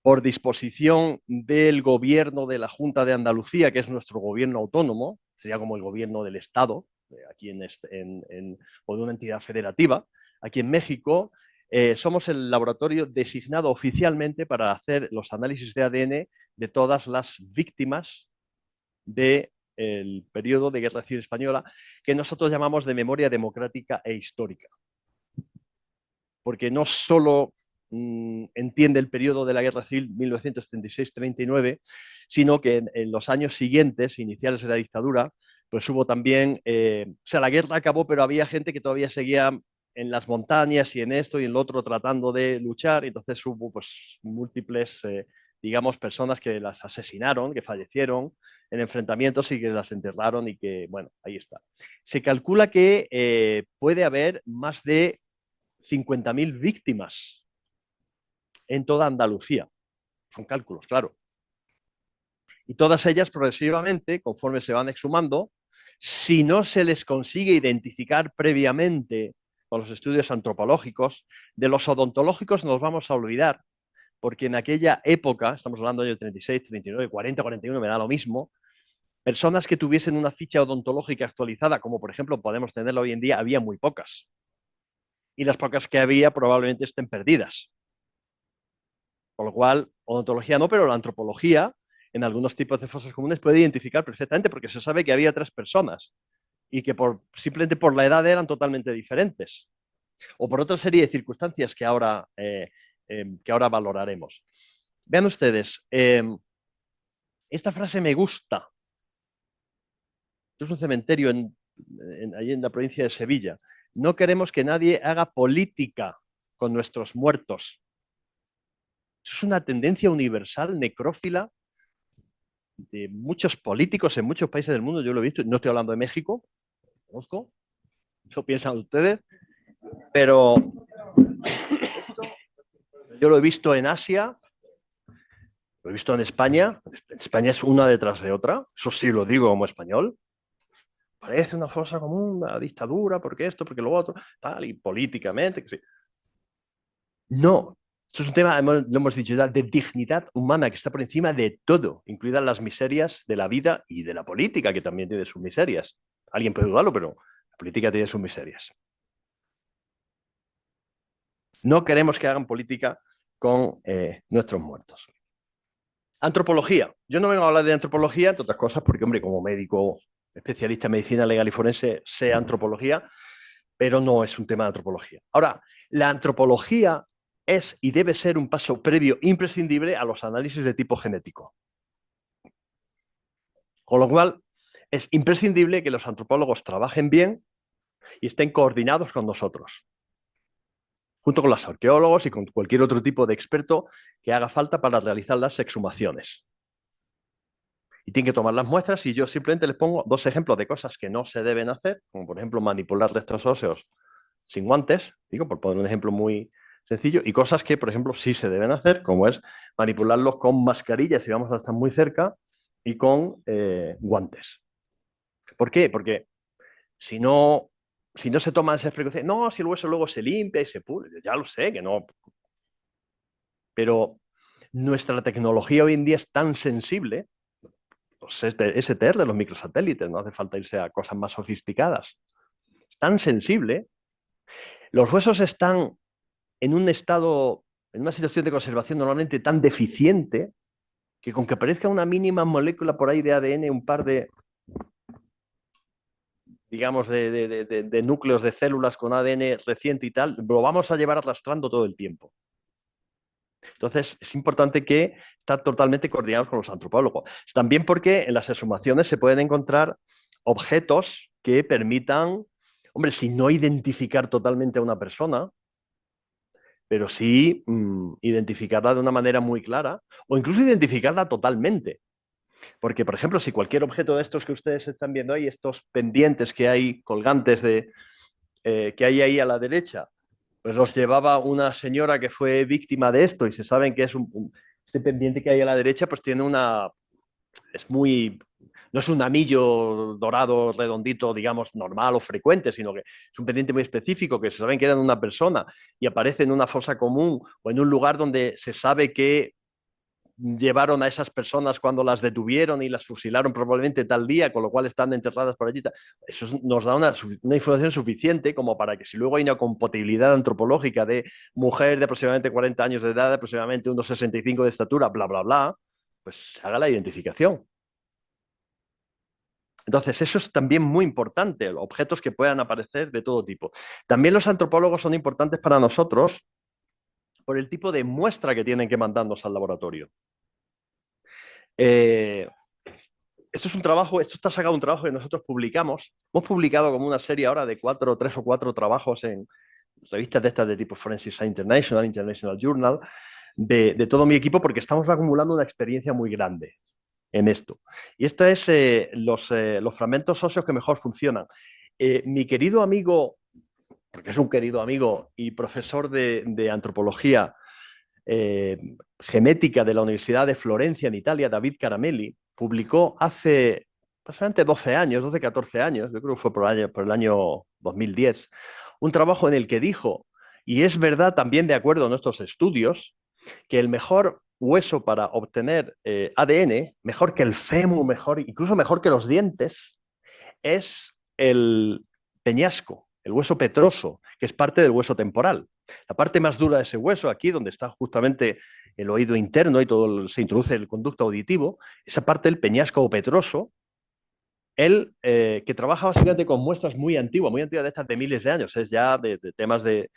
por disposición del gobierno de la Junta de Andalucía, que es nuestro gobierno autónomo, sería como el gobierno del Estado, aquí o de una entidad federativa, aquí en México, somos el laboratorio designado oficialmente para hacer los análisis de ADN de todas las víctimas del periodo de Guerra Civil Española, que nosotros llamamos de memoria democrática e histórica. Porque no solo entiende el periodo de la Guerra Civil 1936-39, sino que en los años siguientes, iniciales de la dictadura, pues hubo también, o sea, la guerra acabó, pero había gente que todavía seguía en las montañas y en esto y en lo otro tratando de luchar, y entonces hubo pues múltiples, digamos, personas que las asesinaron, que fallecieron en enfrentamientos y que las enterraron y que, bueno, ahí está. Se calcula que puede haber más de 50.000 víctimas en toda Andalucía. Son cálculos, claro. Y todas ellas progresivamente, conforme se van exhumando, si no se les consigue identificar previamente con los estudios antropológicos, de los odontológicos nos vamos a olvidar, porque en aquella época, estamos hablando del año 36, 39, 40, 41, me da lo mismo, personas que tuviesen una ficha odontológica actualizada, como por ejemplo podemos tenerla hoy en día, había muy pocas. Y las pocas que había probablemente estén perdidas. Con lo cual, odontología no, pero la antropología en algunos tipos de fosas comunes puede identificar perfectamente porque se sabe que había 3 personas y que simplemente por la edad eran totalmente diferentes. O por otra serie de circunstancias que ahora valoraremos. Vean ustedes, esta frase me gusta. Esto es un cementerio allí en la provincia de Sevilla. No queremos que nadie haga política con nuestros muertos. Es una tendencia universal, necrófila, de muchos políticos en muchos países del mundo. Yo lo he visto, no estoy hablando de México, lo conozco, eso piensan ustedes, pero yo lo he visto en Asia, lo he visto en España. España es una detrás de otra, eso sí lo digo como español. Parece una fosa común, una dictadura, porque esto, porque lo otro, tal, y políticamente, que sí. No, Esto es un tema, lo hemos dicho ya, de dignidad humana que está por encima de todo, incluidas las miserias de la vida y de la política, que también tiene sus miserias. Alguien puede dudarlo, pero la política tiene sus miserias. No queremos que hagan política con nuestros muertos. Antropología. Yo no vengo a hablar de antropología, entre otras cosas, porque, hombre, como médico especialista en medicina legal y forense, sé antropología, pero no es un tema de antropología. Ahora, la antropología es y debe ser un paso previo imprescindible a los análisis de tipo genético. Con lo cual, es imprescindible que los antropólogos trabajen bien y estén coordinados con nosotros, junto con los arqueólogos y con cualquier otro tipo de experto que haga falta para realizar las exhumaciones. Y tienen que tomar las muestras y yo simplemente les pongo dos ejemplos de cosas que no se deben hacer, como por ejemplo manipular restos óseos sin guantes, digo, por poner un ejemplo muy sencillo, y cosas que, por ejemplo, sí se deben hacer, como es manipularlos con mascarillas si vamos a estar muy cerca y con guantes. ¿Por qué? Porque si no, si no se toman esas precauciones, no, si el hueso luego se limpia y se pule, ya lo sé que no, pero nuestra tecnología hoy en día es tan sensible, los STR de los microsatélites, no hace falta irse a cosas más sofisticadas, es tan sensible, los huesos están en un estado, en una situación de conservación normalmente tan deficiente, que con que aparezca una mínima molécula por ahí de ADN, un par de, digamos, de núcleos de células con ADN reciente y tal, lo vamos a llevar arrastrando todo el tiempo. Entonces, es importante que estar totalmente coordinados con los antropólogos. También porque en las exhumaciones se pueden encontrar objetos que permitan, hombre, si no identificar totalmente a una persona, pero sí identificarla de una manera muy clara o incluso identificarla totalmente. Porque, por ejemplo, si cualquier objeto de estos que ustedes están viendo ahí, estos pendientes que hay colgantes que hay ahí a la derecha, pues los llevaba una señora que fue víctima de esto y se saben que es este pendiente que hay a la derecha, pues tiene es muy, no es un anillo dorado redondito, digamos, normal o frecuente, sino que es un pendiente muy específico que se saben que era de una persona y aparece en una fosa común o en un lugar donde se sabe que llevaron a esas personas cuando las detuvieron y las fusilaron probablemente tal día, con lo cual están enterradas por allí. Eso nos da una información suficiente como para que si luego hay una compatibilidad antropológica de mujer de aproximadamente 40 años de edad, de aproximadamente unos 65 de estatura, bla, bla, bla, pues se haga la identificación. Entonces, eso es también muy importante, objetos que puedan aparecer de todo tipo. También los antropólogos son importantes para nosotros por el tipo de muestra que tienen que mandarnos al laboratorio. Esto es un trabajo, esto está sacado de un trabajo que nosotros publicamos. Hemos publicado como una serie ahora de tres o cuatro trabajos en revistas de estas de tipo Forensic Science International, International Journal, de todo mi equipo, porque estamos acumulando una experiencia muy grande en esto. Y esto es los fragmentos óseos que mejor funcionan. Mi querido amigo, porque es un querido amigo y profesor de antropología genética de la Universidad de Florencia en Italia, David Caramelli, publicó hace aproximadamente 12 años, 12, 14 años, yo creo que fue por el año 2010, un trabajo en el que dijo, y es verdad también de acuerdo a nuestros estudios, que el mejor hueso para obtener ADN, mejor que el fémur, incluso mejor que los dientes, es el peñasco, el hueso petroso, que es parte del hueso temporal. La parte más dura de ese hueso, aquí donde está justamente el oído interno y se introduce el conducto auditivo, esa parte del peñasco o petroso, él que trabaja básicamente con muestras muy antiguas de estas de miles de años, es ya de temas de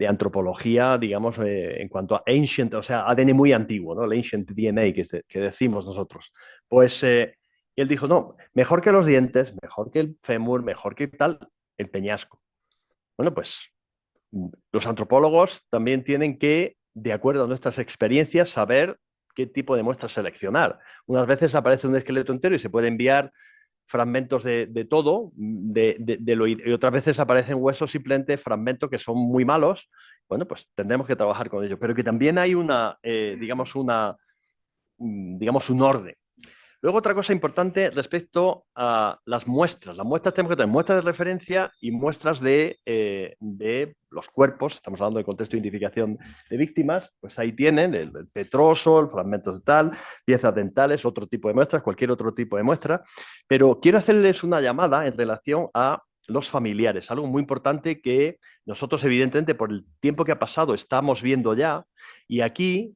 antropología, digamos, en cuanto a ancient, o sea, ADN muy antiguo, ¿no? El ancient DNA que decimos nosotros. Pues él dijo, no, mejor que los dientes, mejor que el fémur, mejor que tal, el peñasco. Bueno, pues los antropólogos también tienen que, de acuerdo a nuestras experiencias, saber qué tipo de muestras seleccionar. Unas veces aparece un esqueleto entero y se puede enviar fragmentos de todo, y otras veces aparecen huesos simplemente fragmentos que son muy malos. Bueno, pues tendremos que trabajar con ellos, pero que también hay digamos, un orden. Luego, otra cosa importante respecto a las muestras. Las muestras tenemos que tener muestras de referencia y muestras de los cuerpos. Estamos hablando de contexto de identificación de víctimas. Pues ahí tienen el petroso, el fragmento de tal, piezas dentales, otro tipo de muestras, cualquier otro tipo de muestra. Pero quiero hacerles una llamada en relación a los familiares. Algo muy importante que nosotros, evidentemente, por el tiempo que ha pasado, estamos viendo ya. Y aquí,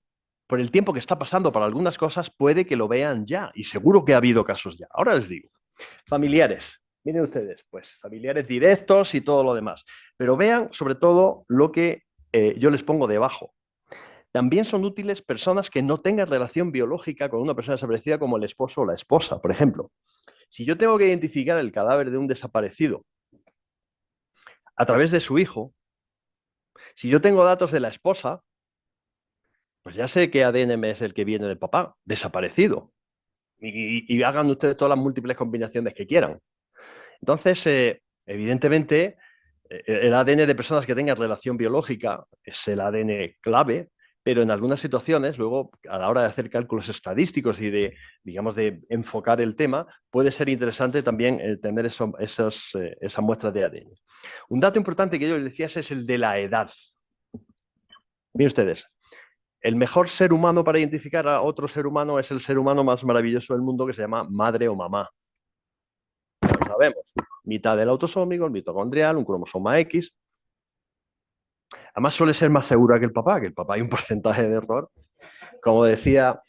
por el tiempo que está pasando para algunas cosas, puede que lo vean ya. Y seguro que ha habido casos ya. Ahora les digo, familiares. Miren ustedes, pues familiares directos y todo lo demás. Pero vean sobre todo lo que yo les pongo debajo. También son útiles personas que no tengan relación biológica con una persona desaparecida como el esposo o la esposa. Por ejemplo, si yo tengo que identificar el cadáver de un desaparecido a través de su hijo, si yo tengo datos de la esposa, pues ya sé qué ADN es el que viene del papá, desaparecido. Y hagan ustedes todas las múltiples combinaciones que quieran. Entonces, evidentemente, el ADN de personas que tengan relación biológica es el ADN clave, pero en algunas situaciones, luego, a la hora de hacer cálculos estadísticos y de, digamos, de enfocar el tema, puede ser interesante también tener esas muestras de ADN. Un dato importante que yo les decía es el de la edad. Miren ustedes, el mejor ser humano para identificar a otro ser humano es el ser humano más maravilloso del mundo que se llama madre o mamá. Ya lo sabemos. Mitad del autosómico, el mitocondrial, un cromosoma X. Además suele ser más segura que el papá hay un porcentaje de error. Como decía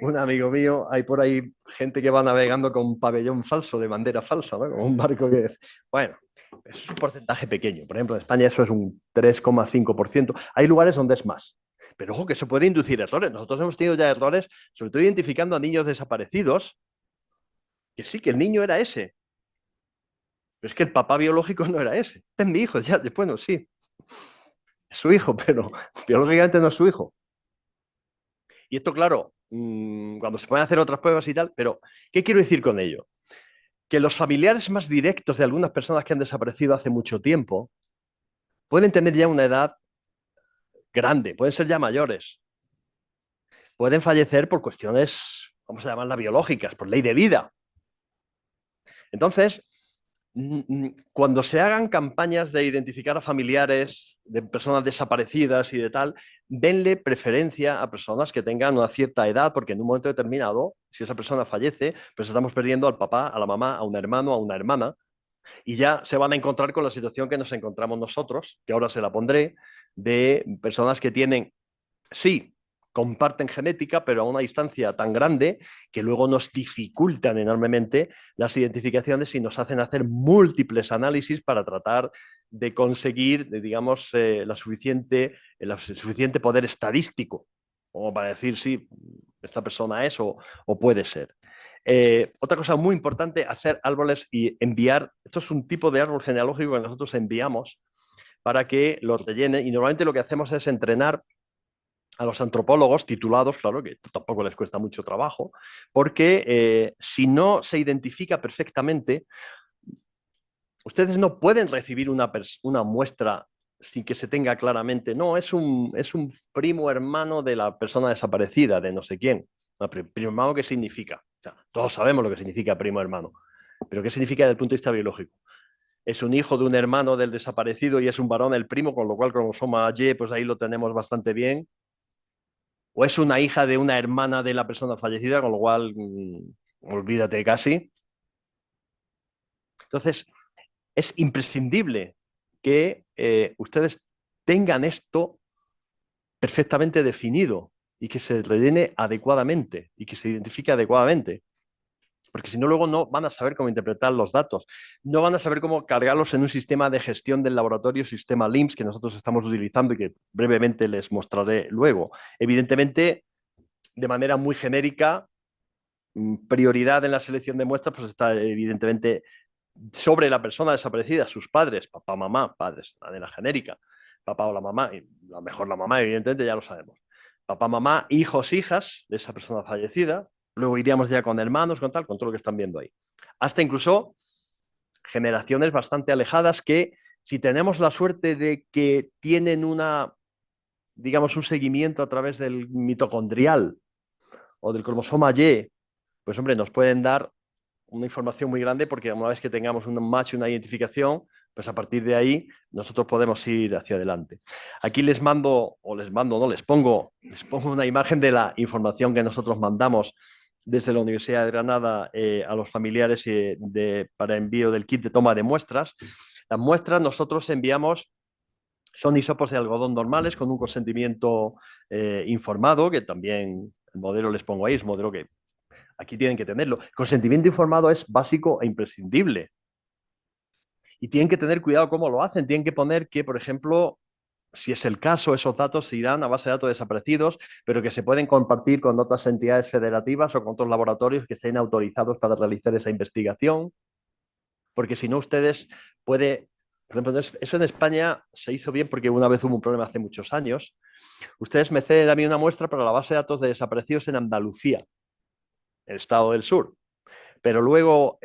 un amigo mío, hay por ahí gente que va navegando con un pabellón falso, de bandera falsa, ¿no? Como un barco que es... Bueno, eso es un porcentaje pequeño. Por ejemplo, en España eso es un 3,5%. Hay lugares donde es más. Pero ojo, que eso puede inducir errores. Nosotros hemos tenido ya errores, sobre todo identificando a niños desaparecidos, que sí, que el niño era ese. Pero es que el papá biológico no era ese. Es mi hijo, ya, bueno, sí. Es su hijo, pero biológicamente no es su hijo. Y esto, claro, cuando se pueden hacer otras pruebas y tal, pero ¿qué quiero decir con ello? Que los familiares más directos de algunas personas que han desaparecido hace mucho tiempo pueden tener ya una edad grande, pueden ser ya mayores, pueden fallecer por cuestiones, vamos a llamarlas biológicas, por ley de vida. Entonces, cuando se hagan campañas de identificar a familiares de personas desaparecidas y de tal, denle preferencia a personas que tengan una cierta edad, porque en un momento determinado, si esa persona fallece, pues estamos perdiendo al papá, a la mamá, a un hermano, a una hermana, y ya se van a encontrar con la situación que nos encontramos nosotros, que ahora se la pondré, de personas que tienen, sí, comparten genética, pero a una distancia tan grande que luego nos dificultan enormemente las identificaciones y nos hacen hacer múltiples análisis para tratar de conseguir, digamos, el suficiente poder estadístico, como para decir si esta persona es o puede ser. Otra cosa muy importante, hacer árboles y enviar, esto es un tipo de árbol genealógico que nosotros enviamos para que los rellene y normalmente lo que hacemos es entrenar a los antropólogos titulados, claro, que tampoco les cuesta mucho trabajo, porque si no se identifica perfectamente, ustedes no pueden recibir una muestra sin que se tenga claramente, no, es un primo hermano de la persona desaparecida, de no sé quién. Primo hermano, ¿qué significa? O sea, todos sabemos lo que significa primo hermano, pero ¿qué significa desde el punto de vista biológico? Es un hijo de un hermano del desaparecido y es un varón el primo, con lo cual cromosoma Y, pues ahí lo tenemos bastante bien. O es una hija de una hermana de la persona fallecida, con lo cual olvídate casi. Entonces, es imprescindible que ustedes tengan esto perfectamente definido y que se rellene adecuadamente y que se identifique adecuadamente. Porque si no, luego no van a saber cómo interpretar los datos, no van a saber cómo cargarlos en un sistema de gestión del laboratorio, sistema LIMS, que nosotros estamos utilizando y que brevemente les mostraré luego. Evidentemente, de manera muy genérica, prioridad en la selección de muestras, pues está evidentemente sobre la persona desaparecida, sus padres, papá, mamá, padres, de manera genérica, papá o la mamá, y a lo mejor la mamá, evidentemente, ya lo sabemos. Papá, mamá, hijos, hijas de esa persona fallecida. Luego iríamos ya con hermanos, con tal, con todo lo que están viendo ahí. Hasta incluso generaciones bastante alejadas que, si tenemos la suerte de que tienen digamos, un seguimiento a través del mitocondrial o del cromosoma Y pues hombre, nos pueden dar una información muy grande porque una vez que tengamos un match, una identificación, pues a partir de ahí nosotros podemos ir hacia adelante. Aquí les mando, o les mando, no, les pongo una imagen de la información que nosotros mandamos desde la Universidad de Granada a los familiares para envío del kit de toma de muestras. Las muestras nosotros enviamos, son hisopos de algodón normales con un consentimiento informado, que también el modelo les pongo ahí, es un modelo que aquí tienen que tenerlo. Consentimiento informado es básico e imprescindible. Y tienen que tener cuidado cómo lo hacen. Tienen que poner que, por ejemplo, si es el caso, esos datos se irán a base de datos desaparecidos, pero que se pueden compartir con otras entidades federativas o con otros laboratorios que estén autorizados para realizar esa investigación. Porque si no, ustedes puede, por ejemplo, eso en España se hizo bien porque una vez hubo un problema hace muchos años. Ustedes me ceden a mí una muestra para la base de datos de desaparecidos en Andalucía, el estado del sur. Pero luego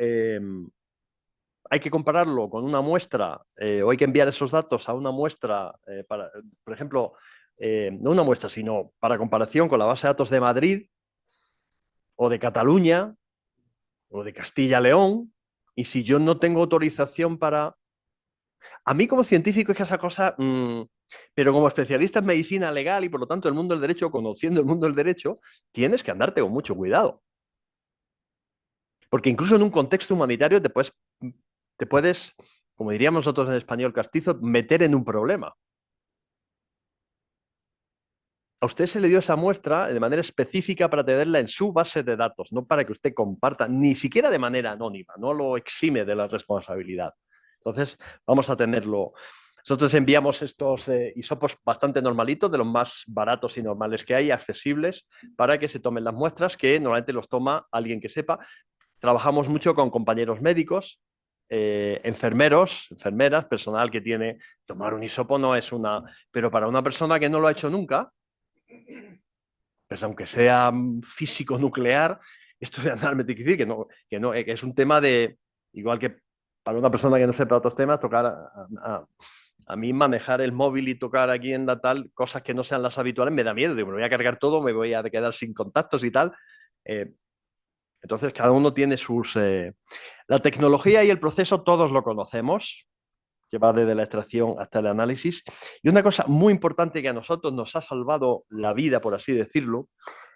hay que compararlo con una muestra o hay que enviar esos datos a una muestra, por ejemplo, no una muestra, sino para comparación con la base de datos de Madrid o de Cataluña o de Castilla-León. Y si yo no tengo autorización para... A mí como científico es que esa cosa... pero como especialista en medicina legal y por lo tanto el mundo del derecho, conociendo el mundo del derecho, tienes que andarte con mucho cuidado. Porque incluso en un contexto humanitario te puedes, como diríamos nosotros en español castizo, meter en un problema. A usted se le dio esa muestra de manera específica para tenerla en su base de datos, no para que usted comparta, ni siquiera de manera anónima, no lo exime de la responsabilidad. Entonces, vamos a tenerlo. Nosotros enviamos estos hisopos bastante normalitos, de los más baratos y normales que hay, accesibles, para que se tomen las muestras, que normalmente los toma alguien que sepa. Trabajamos mucho con compañeros médicos, enfermeros, enfermeras, personal que tiene, tomar un hisopo no es una, pero para una persona que no lo ha hecho nunca, pues aunque sea físico nuclear, esto realmente quiere decir que es un tema de, igual que para una persona que no sepa otros temas, tocar a mí manejar el móvil y tocar aquí en Natal cosas que no sean las habituales me da miedo, digo, me voy a cargar todo, me voy a quedar sin contactos y tal. Entonces, cada uno tiene sus... La tecnología y el proceso todos lo conocemos, que va desde la extracción hasta el análisis. Y una cosa muy importante que a nosotros nos ha salvado la vida, por así decirlo,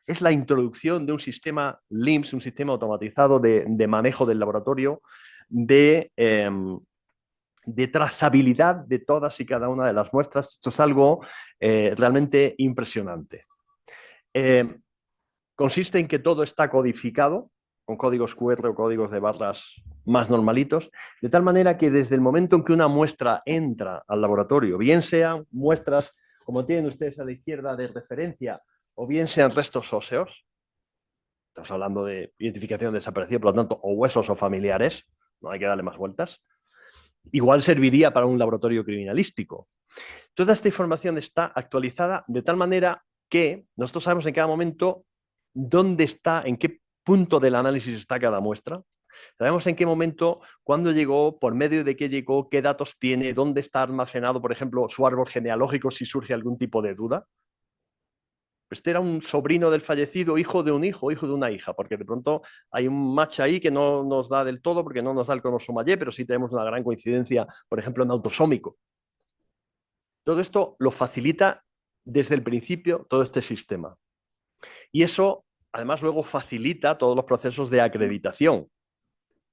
es la introducción de un sistema LIMS, un sistema automatizado de manejo del laboratorio, de trazabilidad de todas y cada una de las muestras. Esto es algo realmente impresionante. Consiste en que todo está codificado con códigos QR o códigos de barras más normalitos, de tal manera que desde el momento en que una muestra entra al laboratorio, bien sean muestras como tienen ustedes a la izquierda de referencia, o bien sean restos óseos, estamos hablando de identificación de desaparecido, por lo tanto, o huesos o familiares, no hay que darle más vueltas, igual serviría para un laboratorio criminalístico. Toda esta información está actualizada de tal manera que nosotros sabemos en cada momento dónde está, en qué punto del análisis está cada muestra. Sabemos en qué momento, cuándo llegó, por medio de qué llegó, qué datos tiene, dónde está almacenado, por ejemplo, su árbol genealógico si surge algún tipo de duda. Este era un sobrino del fallecido, hijo de un hijo, hijo de una hija, porque de pronto hay un match ahí que no nos da del todo, porque no nos da el cromosoma Y, pero sí tenemos una gran coincidencia, por ejemplo, en autosómico. Todo esto lo facilita desde el principio todo este sistema. Y eso, además, luego facilita todos los procesos de acreditación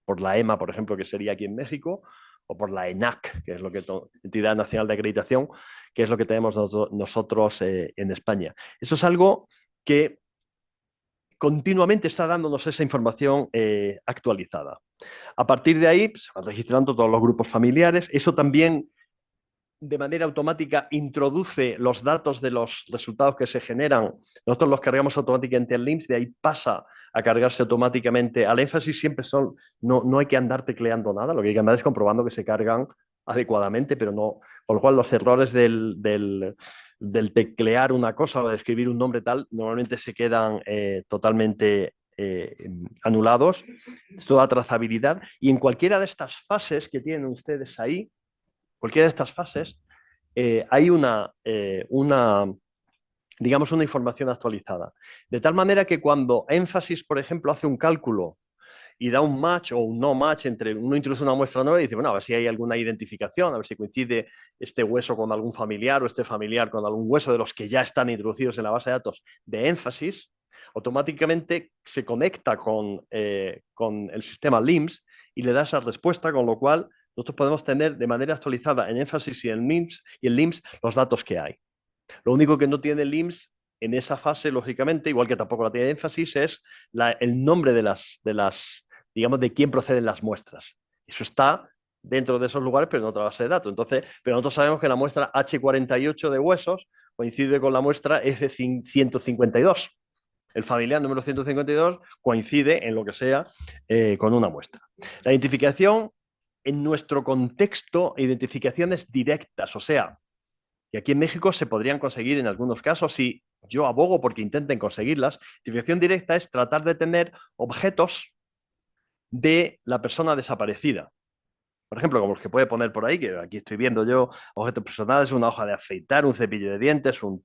por la EMA, por ejemplo, que sería aquí en México, o por la ENAC, que es lo que Entidad Nacional de Acreditación, que es lo que tenemos nosotros en España. Eso es algo que continuamente está dándonos esa información actualizada. A partir de ahí se van registrando todos los grupos familiares. Eso también de manera automática introduce los datos de los resultados que se generan. Nosotros los cargamos automáticamente en LIMS, de ahí pasa a cargarse automáticamente. Al énfasis siempre son, no hay que andar tecleando nada, lo que hay que andar es comprobando que se cargan adecuadamente, pero no, con lo cual los errores del teclear una cosa o de escribir un nombre tal, normalmente se quedan totalmente anulados. Es toda trazabilidad. Y en cualquiera de estas fases que tienen ustedes ahí, cualquiera de estas fases, hay una digamos, una información actualizada. De tal manera que cuando énfasis, por ejemplo, hace un cálculo y da un match o un no match entre uno introduce una muestra nueva y dice, bueno, a ver si hay alguna identificación, a ver si coincide este hueso con algún familiar o este familiar con algún hueso de los que ya están introducidos en la base de datos de énfasis, automáticamente se conecta con el sistema LIMS y le da esa respuesta, con lo cual nosotros podemos tener de manera actualizada en énfasis y en LIMS los datos que hay. Lo único que no tiene el IMSS en esa fase, lógicamente, igual que tampoco la tiene énfasis, es el nombre digamos, de quién proceden las muestras. Eso está dentro de esos lugares, pero en otra base de datos. Entonces, pero nosotros sabemos que la muestra H48 de huesos coincide con la muestra F152. El familiar número 152 coincide en lo que sea con una muestra. La identificación, en nuestro contexto, identificaciones directas, o sea, y aquí en México se podrían conseguir en algunos casos, y yo abogo porque intenten conseguirlas. Identificación directa es tratar de tener objetos de la persona desaparecida. Por ejemplo, como los que puede poner por ahí, que aquí estoy viendo yo, objetos personales, una hoja de afeitar, un cepillo de dientes, un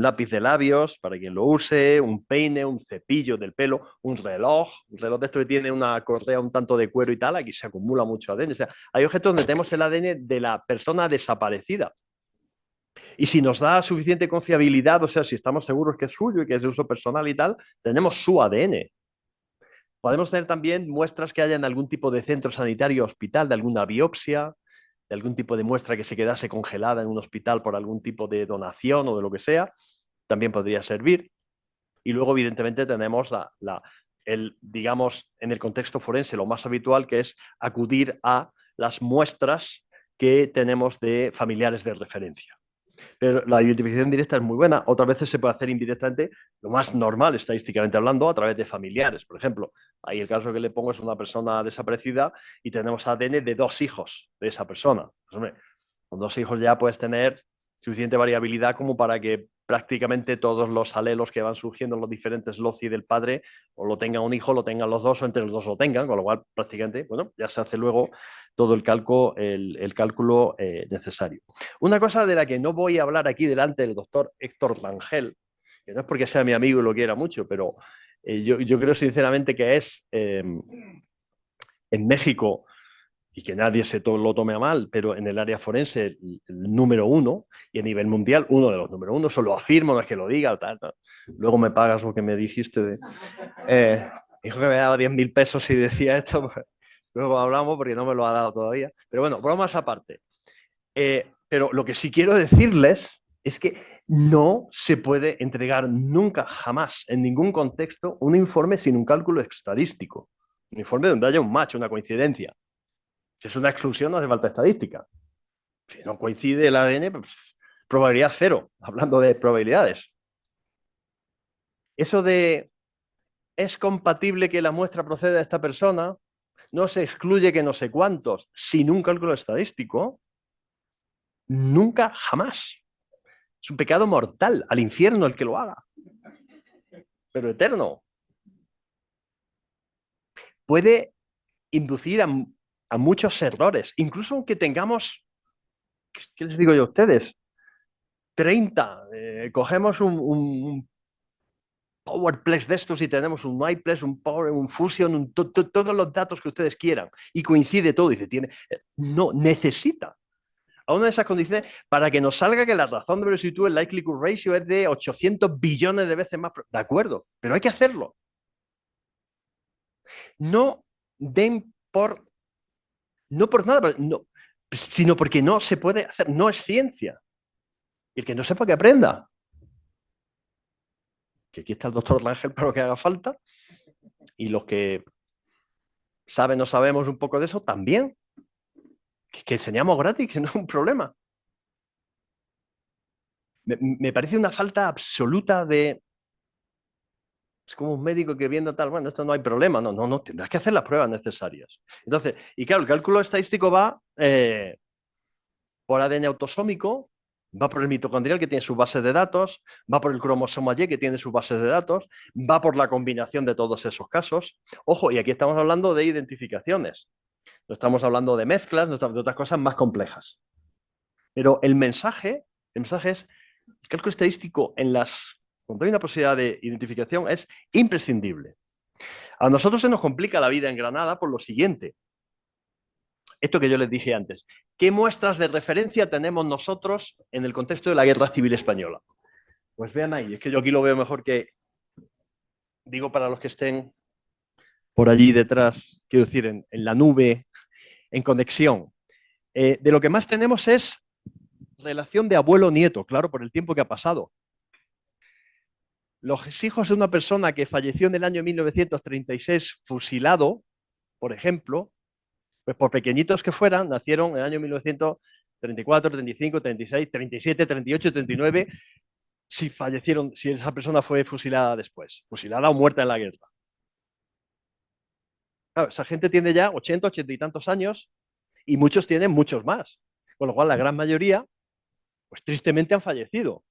lápiz de labios para quien lo use, un peine, un cepillo del pelo, un reloj de esto que tiene una correa un tanto de cuero y tal, aquí se acumula mucho ADN. O sea, hay objetos donde tenemos el ADN de la persona desaparecida. Y si nos da suficiente confiabilidad, o sea, si estamos seguros que es suyo y que es de uso personal y tal, tenemos su ADN. Podemos tener también muestras que haya en algún tipo de centro sanitario o hospital, de alguna biopsia, de algún tipo de muestra que se quedase congelada en un hospital por algún tipo de donación o de lo que sea, también podría servir. Y luego, evidentemente, tenemos digamos, en el contexto forense, lo más habitual, que es acudir a las muestras que tenemos de familiares de referencia. Pero la identificación directa es muy buena. Otras veces se puede hacer indirectamente, lo más normal estadísticamente hablando, a través de familiares. Por ejemplo, ahí el caso que le pongo es una persona desaparecida y tenemos ADN de 2 hijos de esa persona. Pues, hombre, con 2 hijos ya puedes tener suficiente variabilidad como para que prácticamente todos los alelos que van surgiendo en los diferentes loci del padre o lo tenga un hijo, lo tengan los dos o entre los dos lo tengan, con lo cual prácticamente, bueno, ya se hace luego todo el cálculo necesario. Una cosa de la que no voy a hablar aquí delante del doctor Héctor Rangel, que no es porque sea mi amigo y lo quiera mucho, pero yo creo sinceramente que es en México, y que nadie lo tome a mal, pero en el área forense el número uno y a nivel mundial uno de los número uno, eso lo afirmo, no es que lo diga, tal, tal. Luego me pagas lo que me dijiste dijo que me daba 10.000 pesos si decía esto, pues, luego hablamos porque no me lo ha dado todavía. Pero bueno, bromas aparte. Pero lo que sí quiero decirles es que no se puede entregar nunca, jamás, en ningún contexto, un informe sin un cálculo estadístico. Un informe donde haya un match, una coincidencia. Si es una exclusión, no hace falta estadística. Si no coincide el ADN, pues, probabilidad cero, hablando de probabilidades. Eso de es compatible que la muestra proceda de esta persona, no se excluye que no sé cuántos, sin un cálculo estadístico, nunca, jamás. Es un pecado mortal, al infierno el que lo haga, pero eterno. Puede inducir a muchos errores, incluso aunque tengamos, ¿qué les digo yo a ustedes? 30, cogemos un PowerPlex de estos y tenemos un MyPlex, un Power, un Fusion, todos los datos que ustedes quieran y coincide todo. Dice, no, necesita a una de esas condiciones para que nos salga que la razón de verosimilitud, el likelihood ratio, es de 800 billones de veces más. De acuerdo, pero hay que hacerlo. No den no por nada, no, sino porque no se puede hacer, no es ciencia. Y el que no sepa que aprenda. Que aquí está el doctor Rangel para lo que haga falta. Y los que saben o sabemos un poco de eso también. Que enseñamos gratis, que no es un problema. Me parece una falta absoluta de... Es como un médico que viendo tal, bueno, esto no hay problema. No, no, no, tendrás que hacer las pruebas necesarias. Entonces, y claro, el cálculo estadístico va por ADN autosómico, va por el mitocondrial que tiene sus bases de datos, va por el cromosoma Y que tiene sus bases de datos, va por la combinación de todos esos casos. Ojo, y aquí estamos hablando de identificaciones. No estamos hablando de mezclas, no estamos de otras cosas más complejas. Pero el mensaje es El cálculo estadístico cuando hay una posibilidad de identificación es imprescindible. A nosotros se nos complica la vida en Granada por lo siguiente. Esto que yo les dije antes. ¿Qué muestras de referencia tenemos nosotros en el contexto de la Guerra Civil Española? Pues vean ahí, es que yo aquí lo veo mejor que, digo, para los que estén por allí detrás, quiero decir, en la nube, en conexión. De lo que más tenemos es relación de abuelo-nieto, claro, por el tiempo que ha pasado. Los hijos de una persona que falleció en el año 1936 fusilado, por ejemplo, pues por pequeñitos que fueran, nacieron en el año 1934, 35, 36, 37, 38, 39, si fallecieron, si esa persona fue fusilada después, fusilada o muerta en la guerra. Claro, esa gente tiene ya 80, 80 y tantos años y muchos tienen muchos más. Con lo cual, la gran mayoría, pues tristemente han fallecido.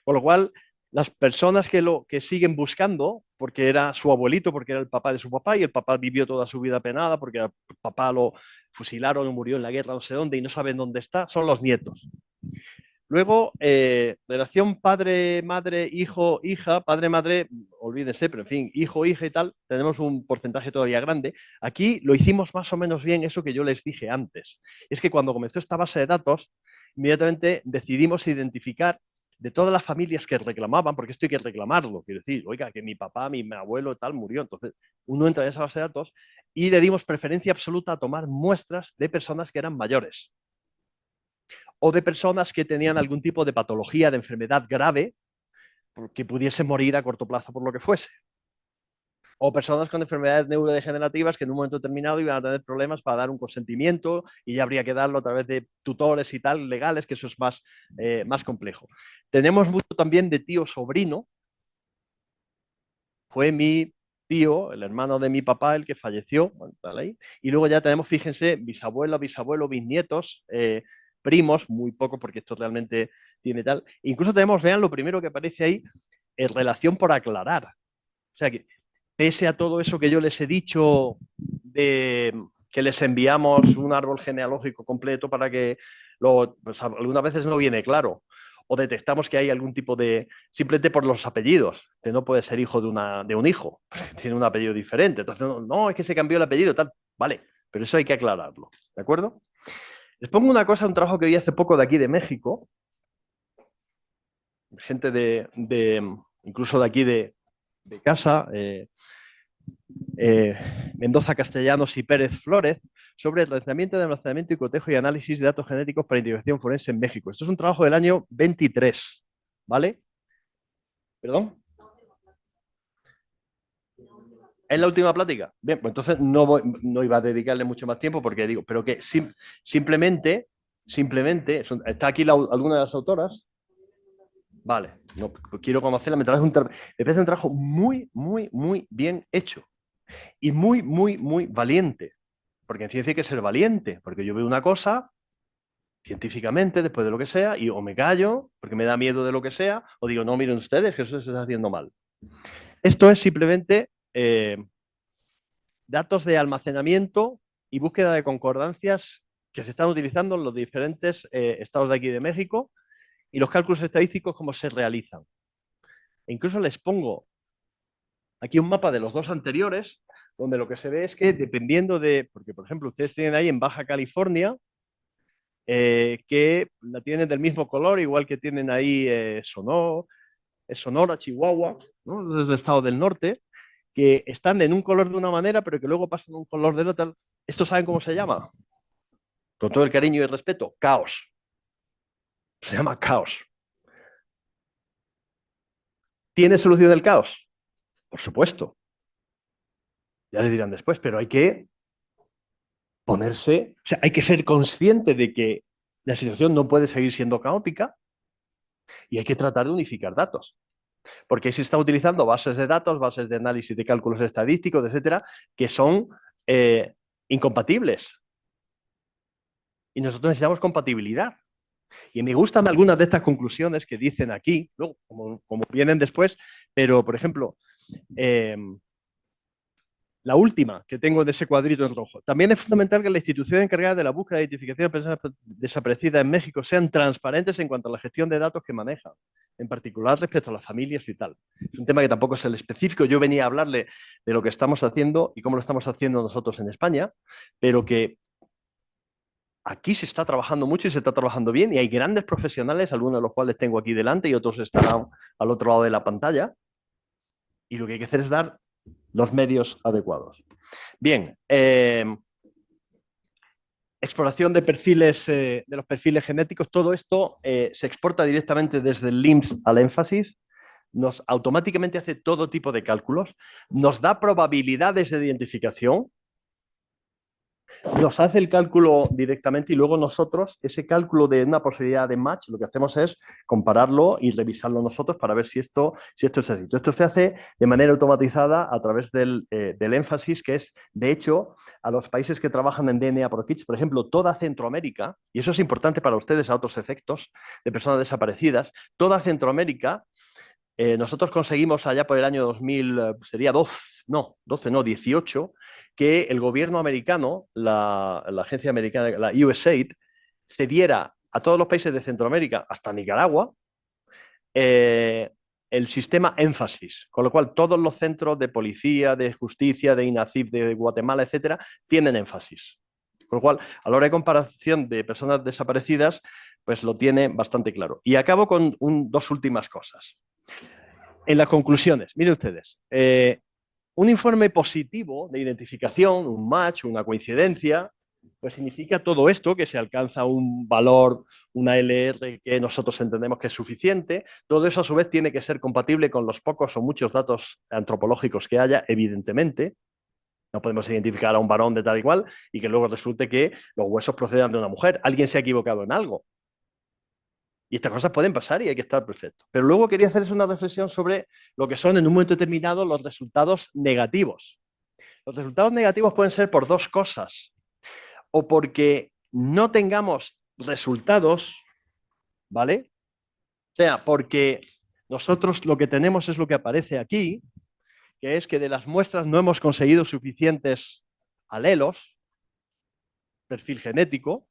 Con lo cual, las personas que siguen buscando, porque era su abuelito, porque era el papá de su papá, y el papá vivió toda su vida penada, porque el papá lo fusilaron o murió en la guerra no sé dónde y no saben dónde está, son los nietos. Luego, relación padre, madre, hijo, hija, padre, madre, olvídense, pero en fin, hijo, hija y tal, tenemos un porcentaje todavía grande. Aquí lo hicimos más o menos bien eso que yo les dije antes. Es que cuando comenzó esta base de datos, inmediatamente decidimos identificar de todas las familias que reclamaban, porque esto hay que reclamarlo, quiero decir, oiga, que mi papá, mi abuelo tal murió, entonces uno entra en esa base de datos y le dimos preferencia absoluta a tomar muestras de personas que eran mayores o de personas que tenían algún tipo de patología, de enfermedad grave, que pudiese morir a corto plazo por lo que fuese. O personas con enfermedades neurodegenerativas que en un momento determinado iban a tener problemas para dar un consentimiento y ya habría que darlo a través de tutores y tal, legales, que eso es más complejo. Tenemos mucho también de tío sobrino. Fue mi tío, el hermano de mi papá, el que falleció. ¿Vale? Y luego ya tenemos, fíjense, bisabuelo, bisabuelo, bisnietos, primos, muy poco porque esto realmente tiene tal. Incluso tenemos, vean lo primero que aparece ahí, relación por aclarar. O sea que pese a todo eso que yo les he dicho de que les enviamos un árbol genealógico completo para que pues algunas veces no viene claro. O detectamos que hay algún tipo de, simplemente por los apellidos, que no puede ser hijo de un hijo, tiene un apellido diferente. Entonces, no, es que se cambió el apellido, tal. Vale, pero eso hay que aclararlo, ¿de acuerdo? Les pongo una cosa, un trabajo que vi hace poco de aquí de México, gente incluso de aquí de casa, Mendoza Castellanos y Pérez Flores, sobre el lanzamiento de almacenamiento y cotejo y análisis de datos genéticos para investigación forense en México. Esto es un trabajo del año 23, ¿vale? ¿Perdón? ¿Es la última plática? Bien, pues entonces no iba a dedicarle mucho más tiempo porque digo, pero que simplemente, ¿está aquí alguna de las autoras? Vale, no, quiero conocerla, me parece un trabajo muy, muy, muy bien hecho y muy, muy, muy valiente. Porque en ciencia hay que ser valiente, porque yo veo una cosa científicamente, después de lo que sea, y o me callo, porque me da miedo de lo que sea, o digo, no, miren ustedes, que eso se está haciendo mal. Esto es simplemente datos de almacenamiento y búsqueda de concordancias que se están utilizando en los diferentes estados de aquí de México y los cálculos estadísticos, cómo se realizan. E incluso les pongo aquí un mapa de los dos anteriores, donde lo que se ve es que dependiendo de, porque por ejemplo ustedes tienen ahí en Baja California, que la tienen del mismo color, igual que tienen ahí Sonora, Chihuahua, ¿no? Desde el estado del norte, que están en un color de una manera, pero que luego pasan a un color del otro. ¿Esto saben cómo se llama? Con todo el cariño y el respeto, caos. Se llama caos. ¿Tiene solución el caos? Por supuesto. Ya le dirán después, pero hay que ponerse, o sea, hay que ser consciente de que la situación no puede seguir siendo caótica y hay que tratar de unificar datos. Porque ahí se está utilizando bases de datos, bases de análisis de cálculos estadísticos, etcétera, que son incompatibles. Y nosotros necesitamos compatibilidad. Y me gustan algunas de estas conclusiones que dicen aquí, luego, como vienen después, pero, por ejemplo, la última que tengo de ese cuadrito en rojo. También es fundamental que la institución encargada de la búsqueda e identificación de personas desaparecidas en México sean transparentes en cuanto a la gestión de datos que manejan, en particular respecto a las familias y tal. Es un tema que tampoco es el específico. Yo venía a hablarle de lo que estamos haciendo y cómo lo estamos haciendo nosotros en España, pero que aquí se está trabajando mucho y se está trabajando bien y hay grandes profesionales, algunos de los cuales tengo aquí delante y otros estarán al otro lado de la pantalla. Y lo que hay que hacer es dar los medios adecuados. Bien, exploración de perfiles, de los perfiles genéticos, todo esto se exporta directamente desde el LIMS al énfasis, nos automáticamente hace todo tipo de cálculos, nos da probabilidades de identificación, nos hace el cálculo directamente y luego nosotros, ese cálculo de una posibilidad de match, lo que hacemos es compararlo y revisarlo nosotros para ver si esto es así. Esto se hace de manera automatizada a través del énfasis, que es, de hecho, a los países que trabajan en DNA por Kits, por ejemplo, toda Centroamérica, y eso es importante para ustedes a otros efectos de personas desaparecidas, toda Centroamérica nosotros conseguimos allá por el año 2000, sería 12 no, 18, que el gobierno americano, la agencia americana, la USAID, cediera a todos los países de Centroamérica, hasta Nicaragua, el sistema énfasis, con lo cual todos los centros de policía, de justicia, de INACIF, de Guatemala, etcétera, tienen énfasis. Con lo cual, a la hora de comparación de personas desaparecidas, pues lo tiene bastante claro. Y acabo con dos últimas cosas. En las conclusiones, miren ustedes, un informe positivo de identificación, un match, una coincidencia, pues significa todo esto, que se alcanza un valor, una LR que nosotros entendemos que es suficiente. Todo eso a su vez tiene que ser compatible con los pocos o muchos datos antropológicos que haya, evidentemente. No podemos identificar a un varón de tal y cual y que luego resulte que los huesos procedan de una mujer. Alguien se ha equivocado en algo. Y estas cosas pueden pasar y hay que estar perfecto. Pero luego quería hacerles una reflexión sobre lo que son en un momento determinado los resultados negativos. Los resultados negativos pueden ser por dos cosas. O porque no tengamos resultados, ¿vale? O sea, porque nosotros lo que tenemos es lo que aparece aquí, que es que de las muestras no hemos conseguido suficientes alelos, perfil genético,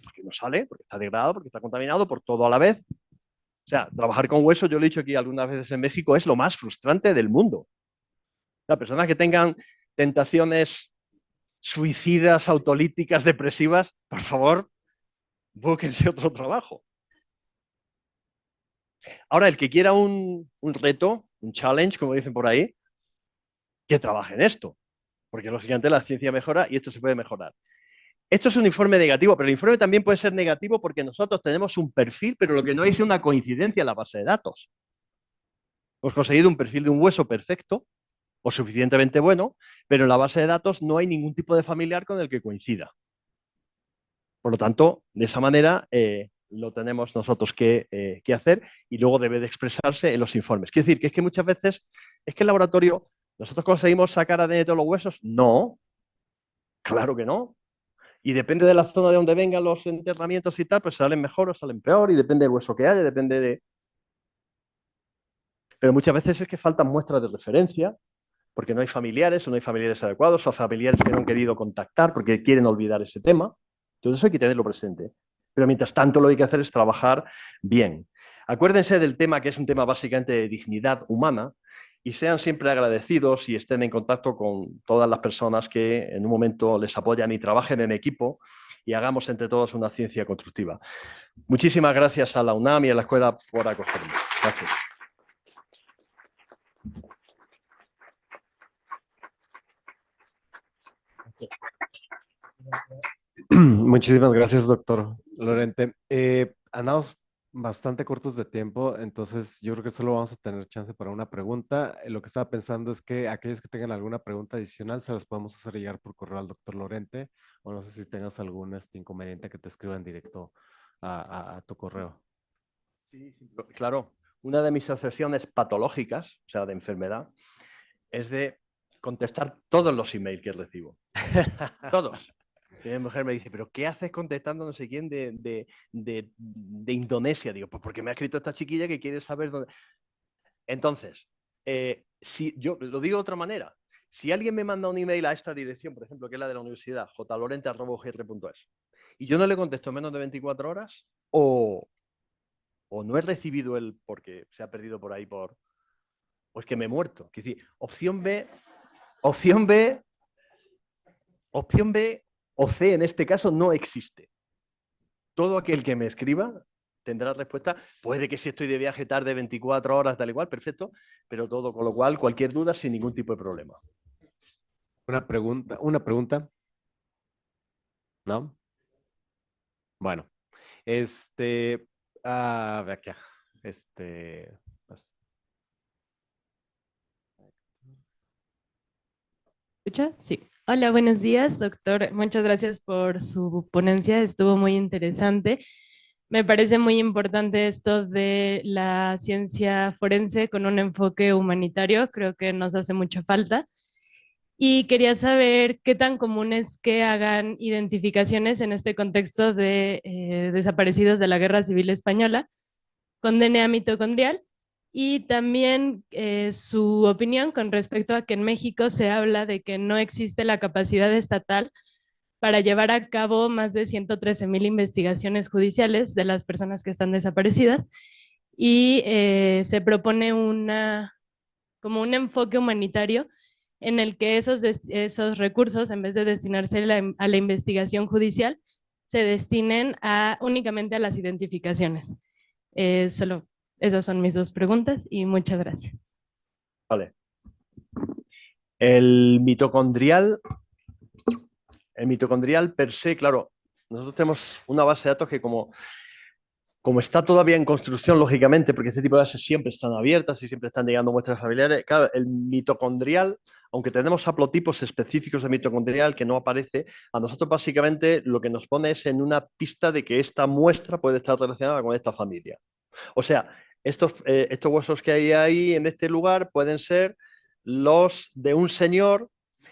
porque no sale, porque está degradado, porque está contaminado, por todo a la vez. O sea, trabajar con hueso, yo lo he dicho aquí algunas veces en México, es lo más frustrante del mundo. Las personas que tengan tentaciones suicidas, autolíticas, depresivas, por favor, búsquense otro trabajo. Ahora, el que quiera un reto, un challenge, como dicen por ahí, que trabaje en esto, porque lógicamente la ciencia mejora y esto se puede mejorar. Esto es un informe negativo, pero el informe también puede ser negativo porque nosotros tenemos un perfil, pero lo que no hay es una coincidencia en la base de datos. Hemos conseguido un perfil de un hueso perfecto o suficientemente bueno, pero en la base de datos no hay ningún tipo de familiar con el que coincida. Por lo tanto, de esa manera lo tenemos nosotros que hacer y luego debe de expresarse en los informes. Quiere decir que es que muchas veces es que el laboratorio, ¿nosotros conseguimos sacar ADN de todos los huesos? No, claro que no. Y depende de la zona de donde vengan los enterramientos y tal, pues salen mejor o salen peor y depende del hueso que haya, depende de... Pero muchas veces es que faltan muestras de referencia porque no hay familiares o no hay familiares adecuados o familiares que no han querido contactar porque quieren olvidar ese tema. Todo eso hay que tenerlo presente. Pero mientras tanto lo que hay que hacer es trabajar bien. Acuérdense del tema que es un tema básicamente de dignidad humana y sean siempre agradecidos y estén en contacto con todas las personas que en un momento les apoyan y trabajen en equipo y hagamos entre todos una ciencia constructiva. Muchísimas gracias a la UNAM y a la Escuela por acogerme. Gracias. Muchísimas gracias, doctor Lorente. Andamos bastante cortos de tiempo, entonces yo creo que solo vamos a tener chance para una pregunta. Lo que estaba pensando es que aquellos que tengan alguna pregunta adicional se las podemos hacer llegar por correo al doctor Lorente, o no sé si tengas algún inconveniente que te escriban directo a tu correo. Sí, sí, claro. Una de mis obsesiones patológicas, o sea, de enfermedad, es de contestar todos los emails que recibo. Todos. Mi mujer me dice, ¿pero qué haces contestando no sé quién de Indonesia? Digo, pues porque me ha escrito esta chiquilla que quiere saber dónde. Entonces, si yo lo digo de otra manera, Si alguien me manda un email a esta dirección, por ejemplo, que es la de la universidad, jlorente@ugr.es, y yo no le contesto en menos de 24 horas, o no he recibido el porque se ha perdido por ahí o es que me he muerto. Es decir, opción B, opción B o C en este caso no existe. Todo aquel que me escriba tendrá respuesta. Puede que si estoy de viaje tarde 24 horas, tal igual, perfecto, pero todo, con lo cual, cualquier duda sin ningún tipo de problema. Una pregunta, ¿no? Bueno, de acá, pues, ¿Escucha? Sí. Hola, buenos días, doctor. Muchas gracias por su ponencia. Estuvo muy interesante. Me parece muy importante esto de la ciencia forense con un enfoque humanitario. Creo que nos hace mucha falta. Y quería saber qué tan común es que hagan identificaciones en este contexto de desaparecidos de la Guerra Civil Española con DNA mitocondrial y también su opinión con respecto a que en México se habla de que no existe la capacidad estatal para llevar a cabo más de 113,000 investigaciones judiciales de las personas que están desaparecidas y se propone como un enfoque humanitario en el que esos recursos, en vez de destinarse a la investigación judicial, se destinen únicamente a las identificaciones. Solo esas son mis dos preguntas y muchas gracias. Vale. El mitocondrial per se, claro, nosotros tenemos una base de datos que como está todavía en construcción, lógicamente, porque este tipo de bases siempre están abiertas y siempre están llegando muestras familiares, claro, el mitocondrial, aunque tenemos haplotipos específicos de mitocondrial que no aparece, a nosotros básicamente lo que nos pone es en una pista de que esta muestra puede estar relacionada con esta familia. O sea, estos huesos que hay ahí en este lugar pueden ser los de un señor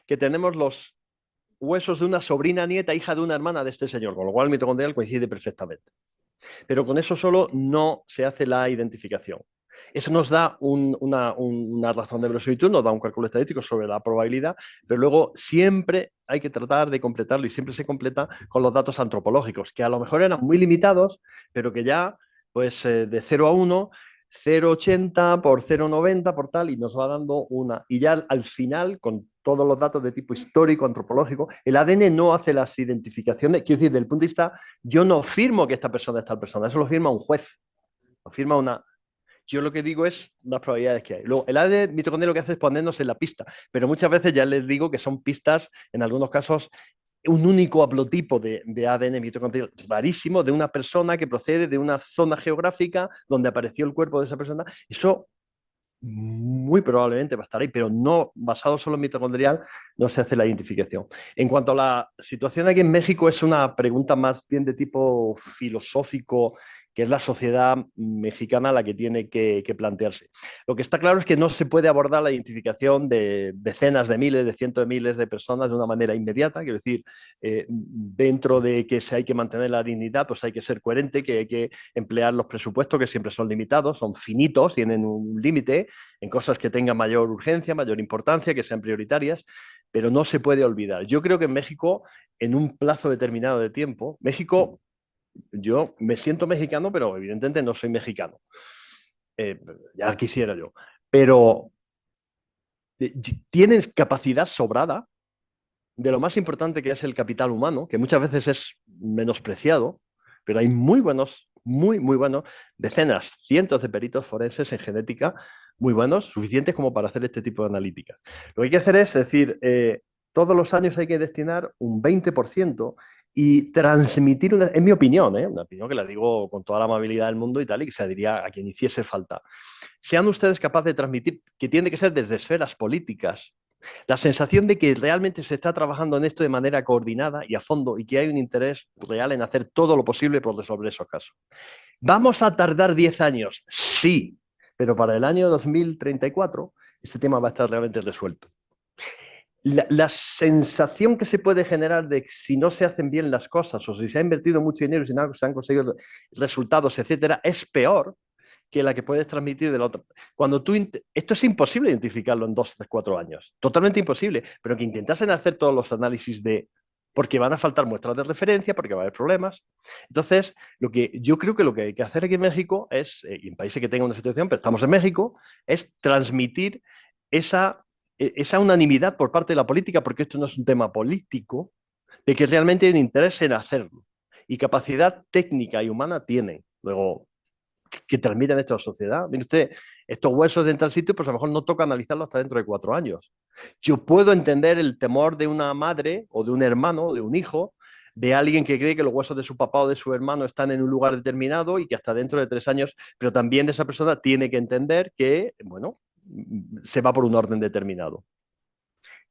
que tenemos los huesos de una sobrina, nieta, hija de una hermana de este señor, con lo cual el mitocondrial coincide perfectamente. Pero con eso solo no se hace la identificación. Eso nos da una razón de verosimilitud, nos da un cálculo estadístico sobre la probabilidad, pero luego siempre hay que tratar de completarlo y siempre se completa con los datos antropológicos, que a lo mejor eran muy limitados, pero que ya, pues de 0 a 1, 0,80 por 0,90 por tal, y nos va dando una. Y ya al final, con todos los datos de tipo histórico, antropológico, el ADN no hace las identificaciones, quiero decir, desde el punto de vista, yo no firmo que esta persona es tal persona, eso lo firma un juez, lo firma una. Yo lo que digo es las probabilidades que hay. Luego, el ADN mitocondrial lo que hace es ponernos en la pista, pero muchas veces ya les digo que son pistas, en algunos casos, un único haplotipo de ADN mitocondrial rarísimo de una persona que procede de una zona geográfica donde apareció el cuerpo de esa persona. Eso muy probablemente va a estar ahí, pero no basado solo en mitocondrial, no se hace la identificación. En cuanto a la situación aquí en México, es una pregunta más bien de tipo filosófico, que es la sociedad mexicana la que tiene que plantearse. Lo que está claro es que no se puede abordar la identificación de decenas de miles, de cientos de miles de personas de una manera inmediata, quiero decir, dentro de que se hay que mantener la dignidad, pues hay que ser coherente, que hay que emplear los presupuestos que siempre son limitados, son finitos, tienen un límite en cosas que tengan mayor urgencia, mayor importancia, que sean prioritarias, pero no se puede olvidar. Yo creo que en México, en un plazo determinado de tiempo, México, yo me siento mexicano, pero evidentemente no soy mexicano. Ya quisiera yo. Pero tienes capacidad sobrada de lo más importante que es el capital humano, que muchas veces es menospreciado, pero hay muy buenos, muy buenos, decenas, cientos de peritos forenses en genética, muy buenos, suficientes como para hacer este tipo de analíticas. Lo que hay que hacer es decir, todos los años hay que destinar un 20% y transmitir, en mi opinión, una opinión que la digo con toda la amabilidad del mundo y tal, y que se diría a quien hiciese falta, sean ustedes capaces de transmitir, que tiene que ser desde esferas políticas, la sensación de que realmente se está trabajando en esto de manera coordinada y a fondo y que hay un interés real en hacer todo lo posible por resolver esos casos. ¿Vamos a tardar 10 años? Sí, pero para el año 2034 este tema va a estar realmente resuelto. La sensación que se puede generar de que si no se hacen bien las cosas o si se ha invertido mucho dinero y si no se han conseguido resultados, etcétera, es peor que la que puedes transmitir de la otra. Esto es imposible identificarlo en 2, 3, 4 años, totalmente imposible, pero que intentasen hacer todos los análisis porque van a faltar muestras de referencia, porque va a haber problemas. Entonces, yo creo que lo que hay que hacer aquí en México es, y en países que tengan una situación, pero estamos en México, es transmitir esa unanimidad por parte de la política, porque esto no es un tema político, de que realmente hay un interés en hacerlo. Y capacidad técnica y humana tienen. Luego, que transmiten esto a la sociedad. Mire usted, estos huesos de en tal sitio, pues a lo mejor no toca analizarlo hasta dentro de 4 años. Yo puedo entender el temor de una madre o de un hermano o de un hijo, de alguien que cree que los huesos de su papá o de su hermano están en un lugar determinado y que hasta dentro de 3 años, pero también esa persona tiene que entender que, bueno, se va por un orden determinado.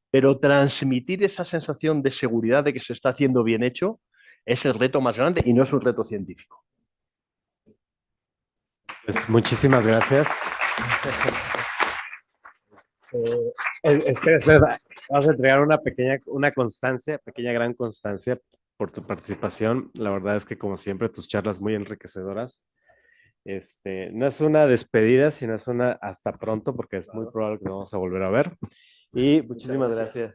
Pero transmitir esa sensación de seguridad de que se está haciendo bien hecho es el reto más grande y no es un reto científico. Pues muchísimas gracias. Espera. Vamos a entregar una constancia, pequeña gran constancia por tu participación. La verdad es que, como siempre, tus charlas muy enriquecedoras. No es una despedida, sino es una hasta pronto, porque es muy probable que nos vamos a volver a ver. Y muchísimas gracias.